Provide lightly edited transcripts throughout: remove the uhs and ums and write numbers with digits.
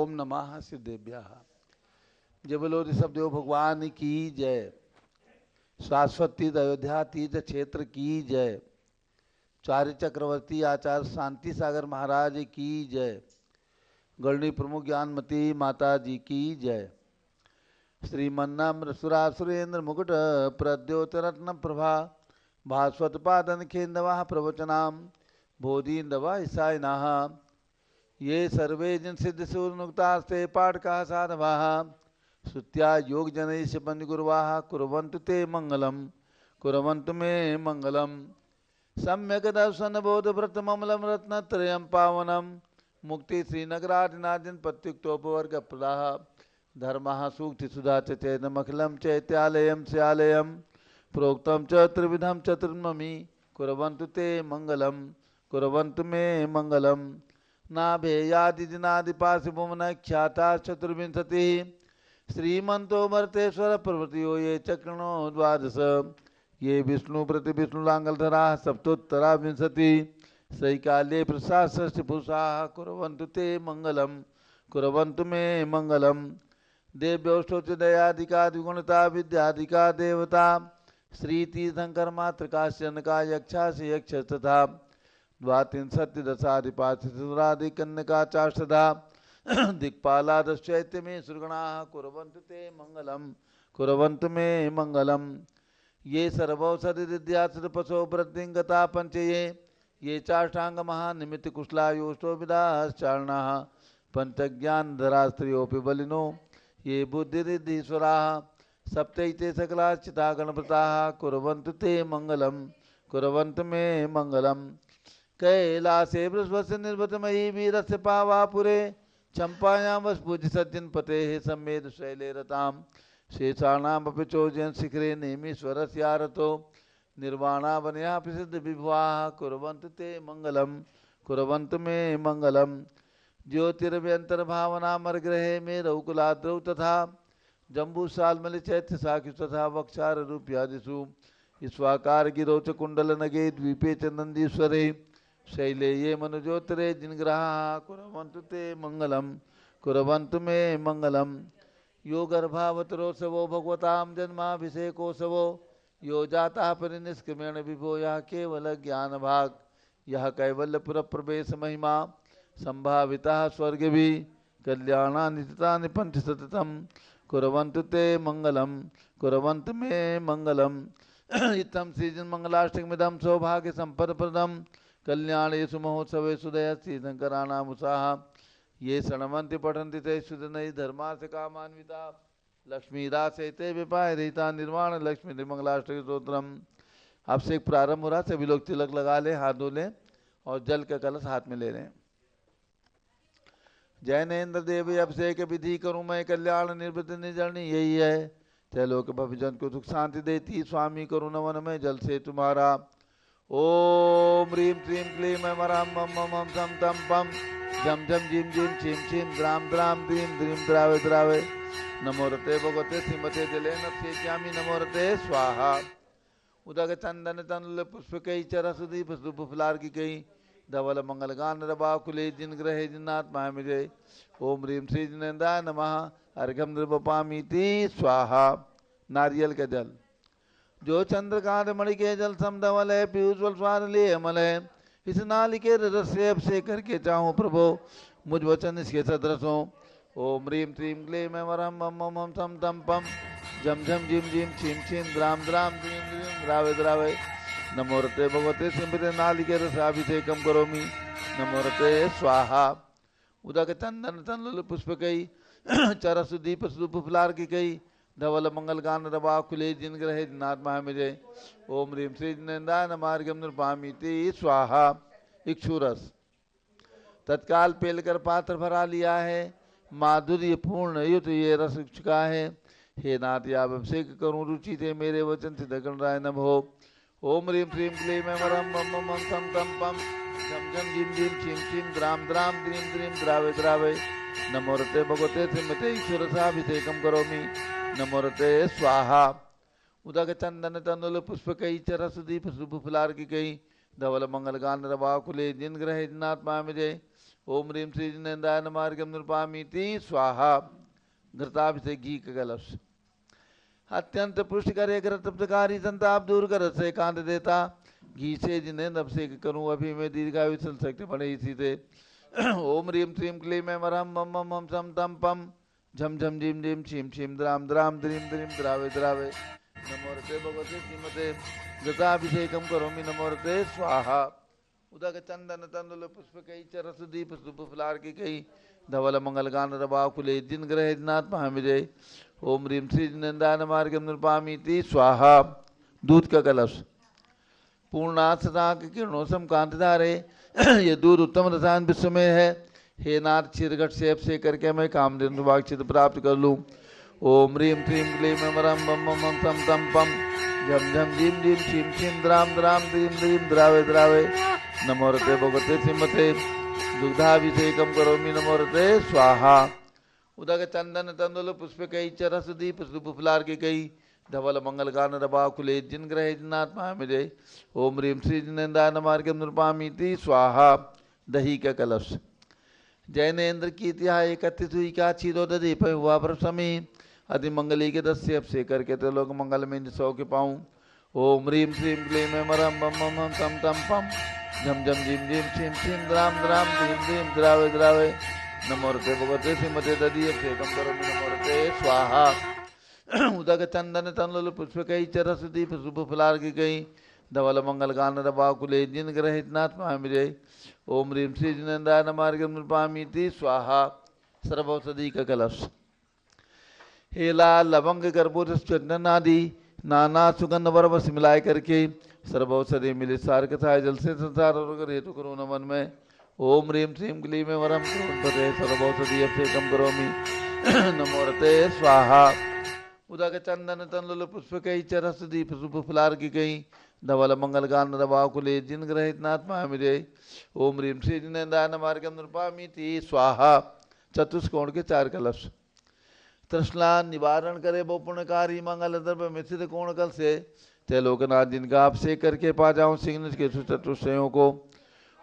ओम नमः सिद्धेभ्यः। जय बोलो ऋषभदेव भगवान की जय। शाश्वत तीर्थ अयोध्या तीर्थ क्षेत्र की जय। चार्य चक्रवर्ती आचार्य शांति सागर महाराज की जय। गणनी प्रमुख ज्ञानमती माता जी की जय। श्रीमन्नाम्र सुरासुरेंद्र मुकुट प्रद्योतरत्न प्रभा भास्वत पादन खेन्दवा प्रवचनाम बोधीन्दवा ईसायनाः ये सर्वे जन सिद्ध सूर्नुक्तास्ते पाठका साधवाः श्रुत्या योग जनैः पंचगुरुवाः कुर्वन्तु ते मंगलम कुर्वन्तु मे मंगलम। सम्यक दर्शन बोध व्रत ममलम रत्नत्रयं पावनम मुक्ति श्रीनगरादिनादिन प्रत्युक्तोपवर्ग प्रदाः धर्मः सूक्ति सुधा च चैतमखिलं चैत्यालयं स्यालयं प्रोक्तं च त्रिविधं चतुर्ममि कुर्वन्तु ते मंगलम कुर्वन्तु मे मंगलम। नाभेयादिदिनादिपाशिभुवन ख्याता चतुर्विंशतिः श्रीमन्तो मर्तेश्वर प्रभृतियो ये चक्रणो द्वादश ये विष्णु प्रति विष्णुलांगलधरा सप्तोत्तरा विंशति सैकाले प्रसाद षष्टिपुरुषाः कुर्वन्तु ते मंगलम कुर्वन्तु मे मंगलम। देव्योष्टोच दयादिका विद्यादिका देवता श्री तीर्थंकर मातृकाश्चनका यक्षा से यक्ष तथा द्वात्रिंशत् दशाधिपाधिकन्यका चाष्टधा दिक्पालादश्चैत्य में सुरगणाः कुर्वन्तु ते मंगलम कुर्वन्तु मे मंगलम। ये सर्वौषधिद्यासपशो वृद्धिंगता पंचये ये चाष्टांग महानिमित्त कुशलायोष्टो विदाश्चारणाः पंचज्ञानधरा स्त्रियोऽपि बलिनो ये बुद्धिरिद्धीश्वराः सप्तैते सकलाश्चिता गणपताः कुर्वन्तु ते मंगलम कुर्वन्तु मे मंगलम। कैलासे बृहस्पति निर्भतमयी वीरस्य पावापुरे चंपायां वसपूज्य सज्जन पते सम्मेद शैले रताम शेषाणाम अपि चोजन शिखरे नेमीश्वरस्यारतो निर्वाणावनया प्रसिद्ध विभुवाः कुर्वन्तु ते मंगलम कुर्वन्तु मे मंगलम। ज्योतिरव्यंतर्भावना मर्ग्रहे में रौकुलाद्रौ तथा जम्बूसालमलि चैत्य साखि तथा वक्षार रूप्यादिषु स्वाकार गिरौ च कुंडल नगे द्वीपे च नंदीश्वरे शैले ये मनुजोत्तरे जिनग्रहाः कुर्वन्तु ते मंगलम कुर्वन्तु मे मंगलम। यो गर्भावतरोत्सवो भगवतां जन्माभिषेकोत्सवो यो जाता परिनिष्क्रमेण विभो यः केवल ज्ञान भाग यह कैवल्यपुर प्रवेश महिमा संभाविता स्वर्गभि कल्याणानितानि पंच सततम कुर्वन्तु ते मंगलम कुर्वन्तु मे मंगलम। इत्थं श्रीजन मंगलाष्टकमिदं सौभाग्य संपदप्रदं कल्याणेषु महोत्सवेषु दयश्रीशंकराणामुषाः ये शृण्वन्ति पठन्ति ते सुदनैः धर्मार्थ कामान्विता लक्ष्मीदासैते विपाय रहिता निर्वाण लक्ष्मी निर्मंगलाष्टक स्तोत्रम। आपसे एक प्रारंभ हो रहा, सभी लोग तिलक लगा लें, हाथ धो लें और जल का कलश हाथ में ले लें। जैनेन्द्र देवी अभिषेक विधि करूं मैं कल्याण निर्वृत्ति निर्जरणी यही है त्रैलोक भविजन को सुख शांति देती स्वामी करुण वन में जल से तुम्हारा। ओम ह्रीं श्रीं क्लीं ऐं मरां मम मम सम तम पम झम झम झिम झिम छिम छिम द्राम द्राम द्रीं द्रीं द्रावे द्रावे नमो रते भगवते श्रीमते जलेन सेव्यामि नमो रते स्वाहा। उदक चंदन तनुल पुष्पकै चरसुदीप सुप फुलार्किकै धवल मंगलगान रवाकुले जिन ग्रहे जिन्नात्मा मिले। ओम ह्रीं श्री जिनेन्द्राय नमः अर्घ्यं नृपपामीति स्वाहा। नारियल का जल जो चंद्रकांत मणि के जल समधवल है पीयूषवल स्वाद ले अमल है इस नाली के रस से अभिषेक करके चाहूँ प्रभु मुझ वचन इसके सदृशों। ओम ह्रीं श्रीं क्लीं ऐं वरं मम मम सम तम पम झम झम झिम झिम छिम छिम द्राम द्राम द्रीं द्रीं द्रावे द्रावे नमो रते भगवते सिंहते नालिके रसाभिषेकम करोमि नमो रते स्वाहा। उदक चंदन तनुल पुष्पकै चरसुदीप सुप फुलार्किकै धवल मंगलगान रवाकुले जिन ग्रहे जिनात्मा मिले। ओम ह्रीं श्री जिनेन्द्राय नमः अर्घ्यं नृपामीति स्वाहा। इक्षुरस तत्काल पेलकर पात्र भरा लिया है माधुर्य पूर्ण युत ये रस चुका है। हे नाथ या अभिषेक करूं रुचि थे मेरे वचन से दगन राय न हो। ओम ह्रीं श्रीं क्लीं ऐं वरं मम मम सम तम पम झम झम झिम झिम छिम छिम द्राम द्राम द्रीं द्रीं द्रावे द्रावे नमो रते भगवते श्रीमते ईश्वरसाभिषेकं करोमि नमो रते स्वाहा। उदक चंदन तनुल पुष्पकै चरसुदीप सुप फुलार्किकै धवल मंगलगान रवाकुले जिन ग्रहे जिनात्मा मिले। ओम ह्रीं श्री जिनेन्द्राय नमः अर्घ्यं निर्पामीति स्वाहा। घृताभिषेक घी का कलश। अत्यंत पुष्ट करे तप्तकारी संताप दूर कर से कांत देता। घी से जिनेन्द्र अभिषेक करूं अभी मैं दीर्घायु चल सकते बने इसी से। ओम ह्रीं श्रीं क्लीं मैं मरहम मम मम मम सम तम पम झम झम झिम झिम छिम छिम द्राम द्राम द्रीम द्रीम द्रावे द्रावे नमोरते भगवते श्रीमते गताभिषेकम करोमि नमोरते स्वाहा। उदक चंदन तंदुल पुष्प कई चरस दीप सुप फुलार की कई धवल मंगल गान रबा कुले जिन ग्रह जिनाथ महाविजय। ओम ह्रीं श्री जिनेन्द्राय नमः अर्घ्यं निर्पामीति स्वाहा। दूध का कलश। पूर्णाथ सदा के किरणों सम कांत धारे ये दूध उत्तम रसायन विश्व में है। हे नाथ क्षीरघट से अभिषेक करके मैं कामधेनु वाक्चित प्राप्त कर लूँ। ओम ह्रीं श्रीं क्लीं मैं मरम मम मम मम तम तम पम झम झम झिम झिम छिम छिम द्राम द्राम द्रीम द्रीम द्रावे द्रावे नमोरते भगवते श्रीमते दुग्धाभिषेकम करोमि नमोरते स्वाहा। उदक चंदन तंदुल पुष्प कई चरस दीप सुप फुलार की कई धवल मंगल गान रबा कुले जिन ग्रह जिनाथ महाविजय। ओम ह्रीं श्री जिनेन्द्राय नमः अर्घ्यं निर्पामीति स्वाहा। दही का कलश। जैनेन्द्र की तिहा एकत्रित हुई का क्षीरो दधी पे हुआ प्रसमी अति मंगली के 10 से अभिषेक करके तो लोग मंगल में 100 के पाऊँ। ओम ह्रीं श्रीं क्लीं मैं मरम मम मम मम तम तम पम झम झम झिम झिम छिम छिम द्राम द्राम धीम धीम द्रावे द्रावे नमोरते भगवते श्रीमते दधी अभिषेकम करोमि नमोरते स्वाहा। उदक चंदन तंदुल पुष्प कई चरस दीप शुभ फुलार की कई धवल मंगल गान रबा कुले जिन ग्रह जिनाथ महाविजय। ओम ह्रीं श्री जिनेन्द्राय नमः अर्घ्यं निर्पामीति स्वाहा। सर्वौषधि का कलश। हे लाल लवंग कर्पूर चंदन आदि नाना सुगंध वर्वस मिलाए करके सर्वौषधि मिले सार कथा जल से संसार और हेतु करो नमन में। ओम ह्रीं श्रीं क्लीं मैं वरम करोमि सर्वौषधि अभिषेकम करोमि नमोरते स्वाहा। उदक चंदन तंदुल पुष्प कई चरस दीप शुभ फुलार की कई धवल मंगल गान रबा कुले जिन ग्रह जिनाथ महाविजय। ओम ह्रीं श्री जिनेन्द्राय नमः अर्घ्यं निर्पामीति स्वाहा। चतुष्कोण के 4 कलश। तृष्णा निवारण करे वो पुण्यकारी मंगल द्रव्य मिश्रित कोण कल से ते लोकनाथ जिनका अभिषेक करके पा जाऊं सिग्न के चतुष्टयों को।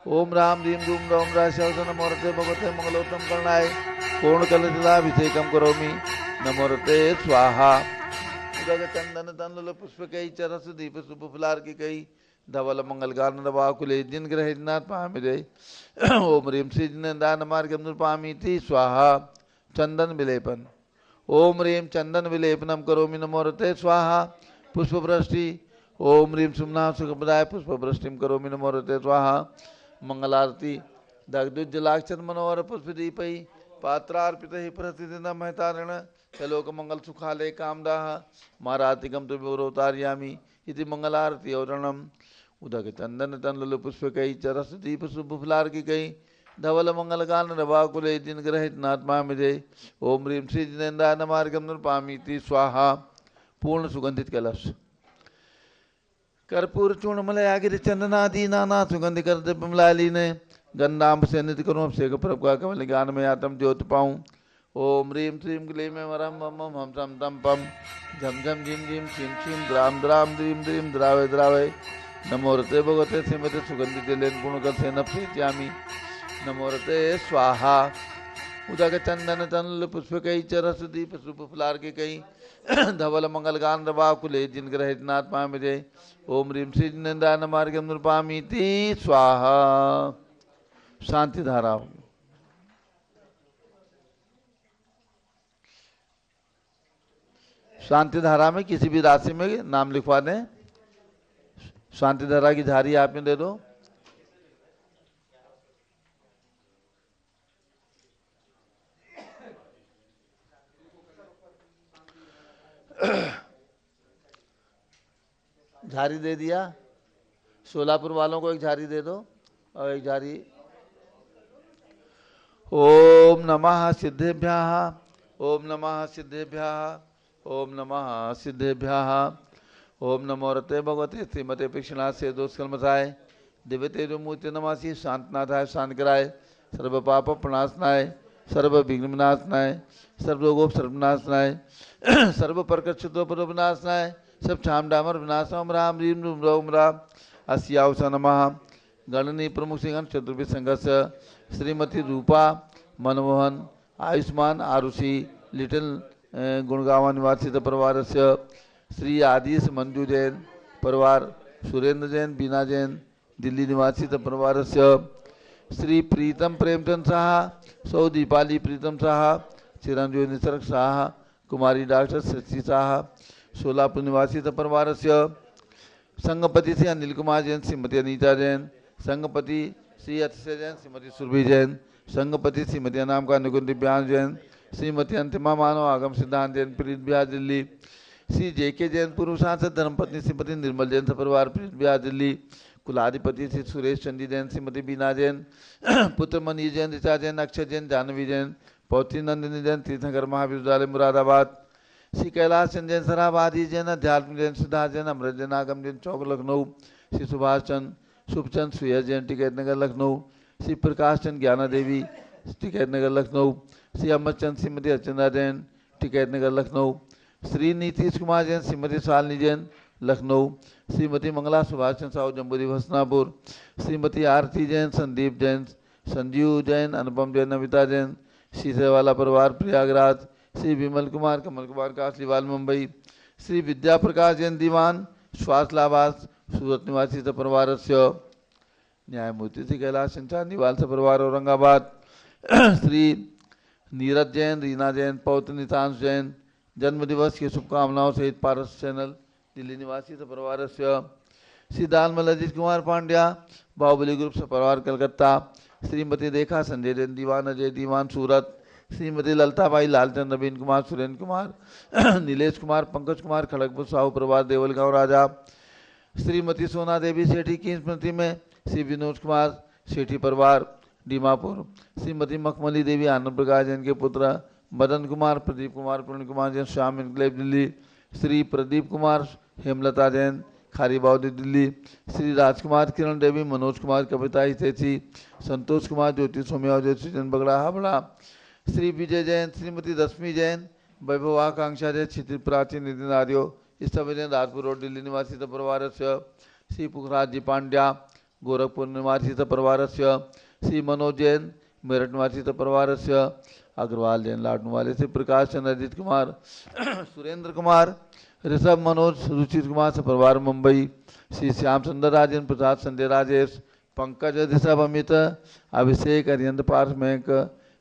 ओम राम ह्रीं रूम रौम राशन नमोरते भगवते मंगलोत्तम करणाय कोण कल जलाभिषेकम करोमि नमोरते स्वाहा। उदक चंदन तंदुल पुष्प कई चरस दीप शुभ फुलार की कई धवल मंगल गान रबा कुले जिन ग्रह जिनाथ महाविजय। ओम ह्रीं श्री जिनेन्द्राय नमः अर्घ्यं निर्पामीति स्वाहा। चंदन विलेपन। ओम ह्रीं चंदन विलेपनम करोमि नमोरते स्वाहा। पुष्प वृष्टि। ओम ह्रीं सुमना सुखप्रदाय पुष्प वृष्टिम करोमि नमोरते स्वाहा। मंगलारती। दग्धुज्जलाक्षर मनोहर पुष्प दीपै पात्रार्पित ही प्रतिदिन महतारण लोक मंगल सुखालय कामदाह मारातिकम तो विवरोतार्यामी इति मंगलारती औरणम। उदक चंदन तंदुल पुष्प कई चरस दीप शुभ फुलार की कई धवल मंगल गान रबा कुले जिन ग्रह जिनाथ महाविजय। ओम ह्रीं श्री जिनेन्द्राय नमः अर्घ्यं निर्पामीति स्वाहा। पूर्ण सुगंधित कलश। कर्पूर चूर्ण मलयागिरि चंदनादि नाना सुगंध कर दिव्यमलाली ने गंधाम से नित्य करूँ अभिषेक प्रभु का कमल ज्ञान में आत्म ज्योत पाऊँ। ओम ह्रीं श्रीं क्लीं मैं वरम मम मम हम सम तम पम झम झम झिम झिम छिम छिम द्राम द्राम द्रीम द्रीम द्रावे द्रावे नमोरते भगवते श्रीमते सुगंधित लेन गुण कर सेन प्रीत्यामि नमोरते स्वाहा। उदक चंदन तंदुल पुष्प कई चरस दीप शुभ फुलार के कई धवल मंगल गान रबा कुले जिन ग्रह जिनाथ महाविजय। ओम ह्रीं श्री जिनेन्द्राय नमः अर्घ्यं निर्पामीति स्वाहा। शांति धारा। शांति धारा में किसी भी राशि में नाम लिखवा दें। शांति धारा की झारी आप में दे दो। झारी दे दिया। सोलापुर वालों को एक झारी दे दो और एक झारी। ओम नमः सिद्धेभ्यः। ओम नमः सिद्धेभ्यः। ओम नमः सिद्धेभ्यः। ओम नमो रते भगवते श्रीमते पिक्षनाथ से दोष कलमसाय दिव्य तेजो मूर्ति नमासी शांतनाथाय शांत कराय सर्व पाप प्रणाशनाय सर्व विघ्न विनाशनाय सर्व रोगोप सर्वनाशनाय सर्व प्रकट विनाशनाय सब छाम डामर विनाशम राम रीम रूम रोम राम अस्यावस नमः। गणनी प्रमुख सिंह चतुर्भि संघर्ष श्रीमती रूपा मनमोहन आयुष्मान आरुषि लिटिल गुणगावा निवासित परिवारस्य श्री आदिश मंजू जैन परिवार सुरेंद्र जैन बीना जैन दिल्ली निवासित परिवारस्य श्री प्रीतम प्रेमचंद साहा सौ दीपाली प्रीतम साहा चिरंजीव निसर्ग साहा कुमारी डॉक्टर शशि साहा सोलापुर निवासित परिवारस्य संगपति श्री अनिल कुमार जैन श्रीमती अनीता जैन संगपति श्री अतिशय जैन श्रीमती सुरभि जैन संगपति श्रीमती अनामिका निकुंज दिव्यांश जैन श्रीमती अंतिमा मानव आगम सिद्धांत जैन प्रीत बिहार दिल्ली श्री जेके जैन पूर्व सांसद धर्मपत्नी श्रीमती निर्मल जैन परिवार प्रीत बिहार दिल्ली कुलाधिपति श्री सुरेश चंदी जैन श्रीमती बीना जैन पुत्र मनीष जैन ऋचा जैन अक्षय जैन जानवी जैन पौत्री नंदिनी जैन तीर्थनगर महाविद्यालय मुरादाबाद श्री कैलाश चंद जैन सराबादी जैन अध्यात्म जैन सिद्धार्थ जैन अमृत जैन आगम जैन चौक लखनऊ श्री सुभाष चंद शुभचंद सुयस जैन टिकैत नगर लखनऊ श्री प्रकाश चंद ज्ञाना देवी टिकैत नगर लखनऊ श्री अमर चंद श्रीमती अर्चना जैन टिकैत नगर लखनऊ श्री नीतीश कुमार जैन श्रीमती शालिनी जैन लखनऊ श्रीमती मंगला सुभाष चंद्र साहू जम्बूरी हसनापुर श्रीमती आरती जैन संदीप जैन संजीव जैन अनुपम जैन नमिता जैन शीशेवाला परिवार प्रयागराज श्री विमल कुमार कमल कुमार कासलीवाल मुंबई श्री विद्या प्रकाश जैन दीवान श्वास लाभास सूरत निवासी परिवारस्य न्यायमूर्ति श्री कैलाश चांदीवाल परिवार औरंगाबाद श्री नीरज जैन रीना जैन पौत्र नितांश जैन जन्मदिवस की शुभकामनाओं सहित पारस चैनल दिल्ली निवासी परिवारस्य श्री दालमल अजीत कुमार पांड्या बाहुबली ग्रुप परिवार कलकत्ता श्रीमती रेखा संजय जैन दीवान अजय दीवान सूरत श्रीमती ललताबाई लालचंद नवीन कुमार सुरेंद्र कुमार नीलेश कुमार पंकज कुमार खड़गपुर साहू परिवार देवलगांव राजा श्रीमती सोना देवी सेठी की स्मृति में श्री विनोद कुमार सेठी परिवार दीमापुर श्रीमती मखमली देवी आनंद प्रकाश जैन के पुत्र मदन कुमार प्रदीप कुमार पूर्ण कुमार जैन श्याम इनकलेव दिल्ली श्री प्रदीप कुमार हेमलता जैन खारी बाउदी दिल्ली श्री राजकुमार किरण देवी मनोज कुमार कविता हितैषी संतोष कुमार ज्योति सोम्या ज्योति जैन बगड़ा हाबड़ा श्री विजय जैन श्रीमती रश्मि जैन वैभव आकांक्षा जैन क्षितिज प्राचीन नितिन आर्यो स्तव जैन राजपुर रोड दिल्ली निवासी परिवारस्य श्री पुखराज जी पांड्या गोरखपुर निवासी परिवारस्य श्री मनोज जैन मेरठ निवासी परिवारस्य अग्रवाल जैन लाडनवाले से प्रकाश चंद्र अजीत कुमार सुरेंद्र कुमार ऋषभ मनोज रुचित कुमार से परिवार मुंबई श्री श्याम सुंदर राजेंद्र प्रसाद संजय राजेश पंकज ऋषभ अमित अभिषेक अरियंत पार्थ मयंक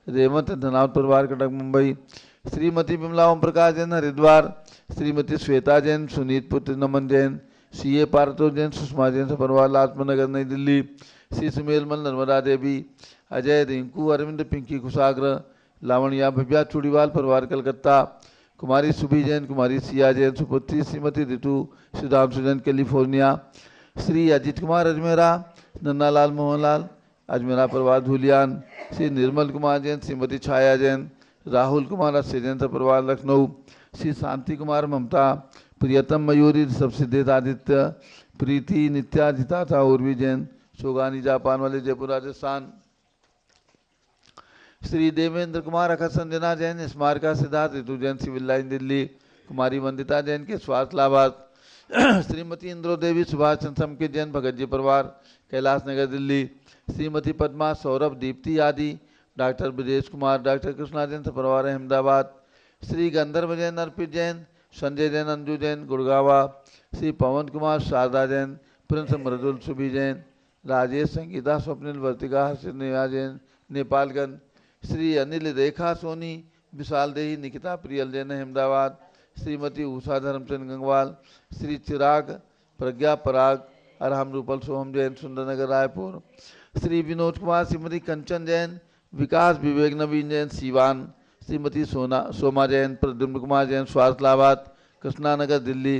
रेवंत धनावत परिवार कटक मुंबई श्रीमती विमला ओम प्रकाश जैन हरिद्वार श्रीमती श्वेता जैन सुनीत पुत्र नमन जैन सी ए पार्थो जैन सुषमा जैन से परिवार लाजपत नगर नई दिल्ली श्री सुमेलमल नर्मदा देवी अजय रिंकू अरविंद पिंकी कुशाग्र लावणिया भव्या चूड़ीवाल परिवार कलकत्ता कुमारी सुभी जैन कुमारी सिया जैन सुपुत्री श्रीमती ऋतु सुधांशु जैन कैलिफोर्निया श्री अजीत कुमार अजमेरा नन्नालाल मोहनलाल अजमेरा परिवार धूलियान श्री निर्मल कुमार जैन श्रीमती छाया जैन राहुल कुमार अश्य जैन परिवार लखनऊ श्री शांति कुमार ममता प्रियतम मयूरी ऋषभ सिद्धेश आदित्य प्रीति नित्या जिता था उर्वी जैन सोगानी जापान वाले जयपुर राजस्थान श्री देवेंद्र कुमार अखर संजना जैन स्मारका सिद्धार्थ ऋतु जैन सिविल लाइन दिल्ली कुमारी वंदिता जैन के स्वास्थ्य लाभार्थ श्रीमती इंद्रो देवी सुभाष चंद्र के जैन भगत जी परिवार कैलाश नगर दिल्ली श्रीमती पद्मा सौरभ दीप्ति आदि डॉक्टर ब्रजेश कुमार डॉक्टर कृष्णा जैन परिवार अहमदाबाद श्री गंधर्व जैन अर्पित जैन संजय जैन अंजू जैन गुड़गावा श्री पवन कुमार शारदा जैन प्रिंस मृदुल सुभी जैन राजेश संगीता स्वप्निल वर्तिका हर्षित नेहा जैन नेपालगंज श्री अनिल रेखा सोनी विशाल देही निकिता प्रियल जैन अहमदाबाद श्रीमती उषा धर्मचंद गंगवाल श्री चिराग प्रज्ञा पराग अरहम रूपल सोहम जैन सुंदरनगर रायपुर श्री विनोद कुमार श्रीमती कंचन जैन विकास विवेक नवीन जैन सीवान श्रीमती सोमा जैन प्रद्युम्न कुमार जैन स्वास्थ्य लाभार्थ कृष्णानगर दिल्ली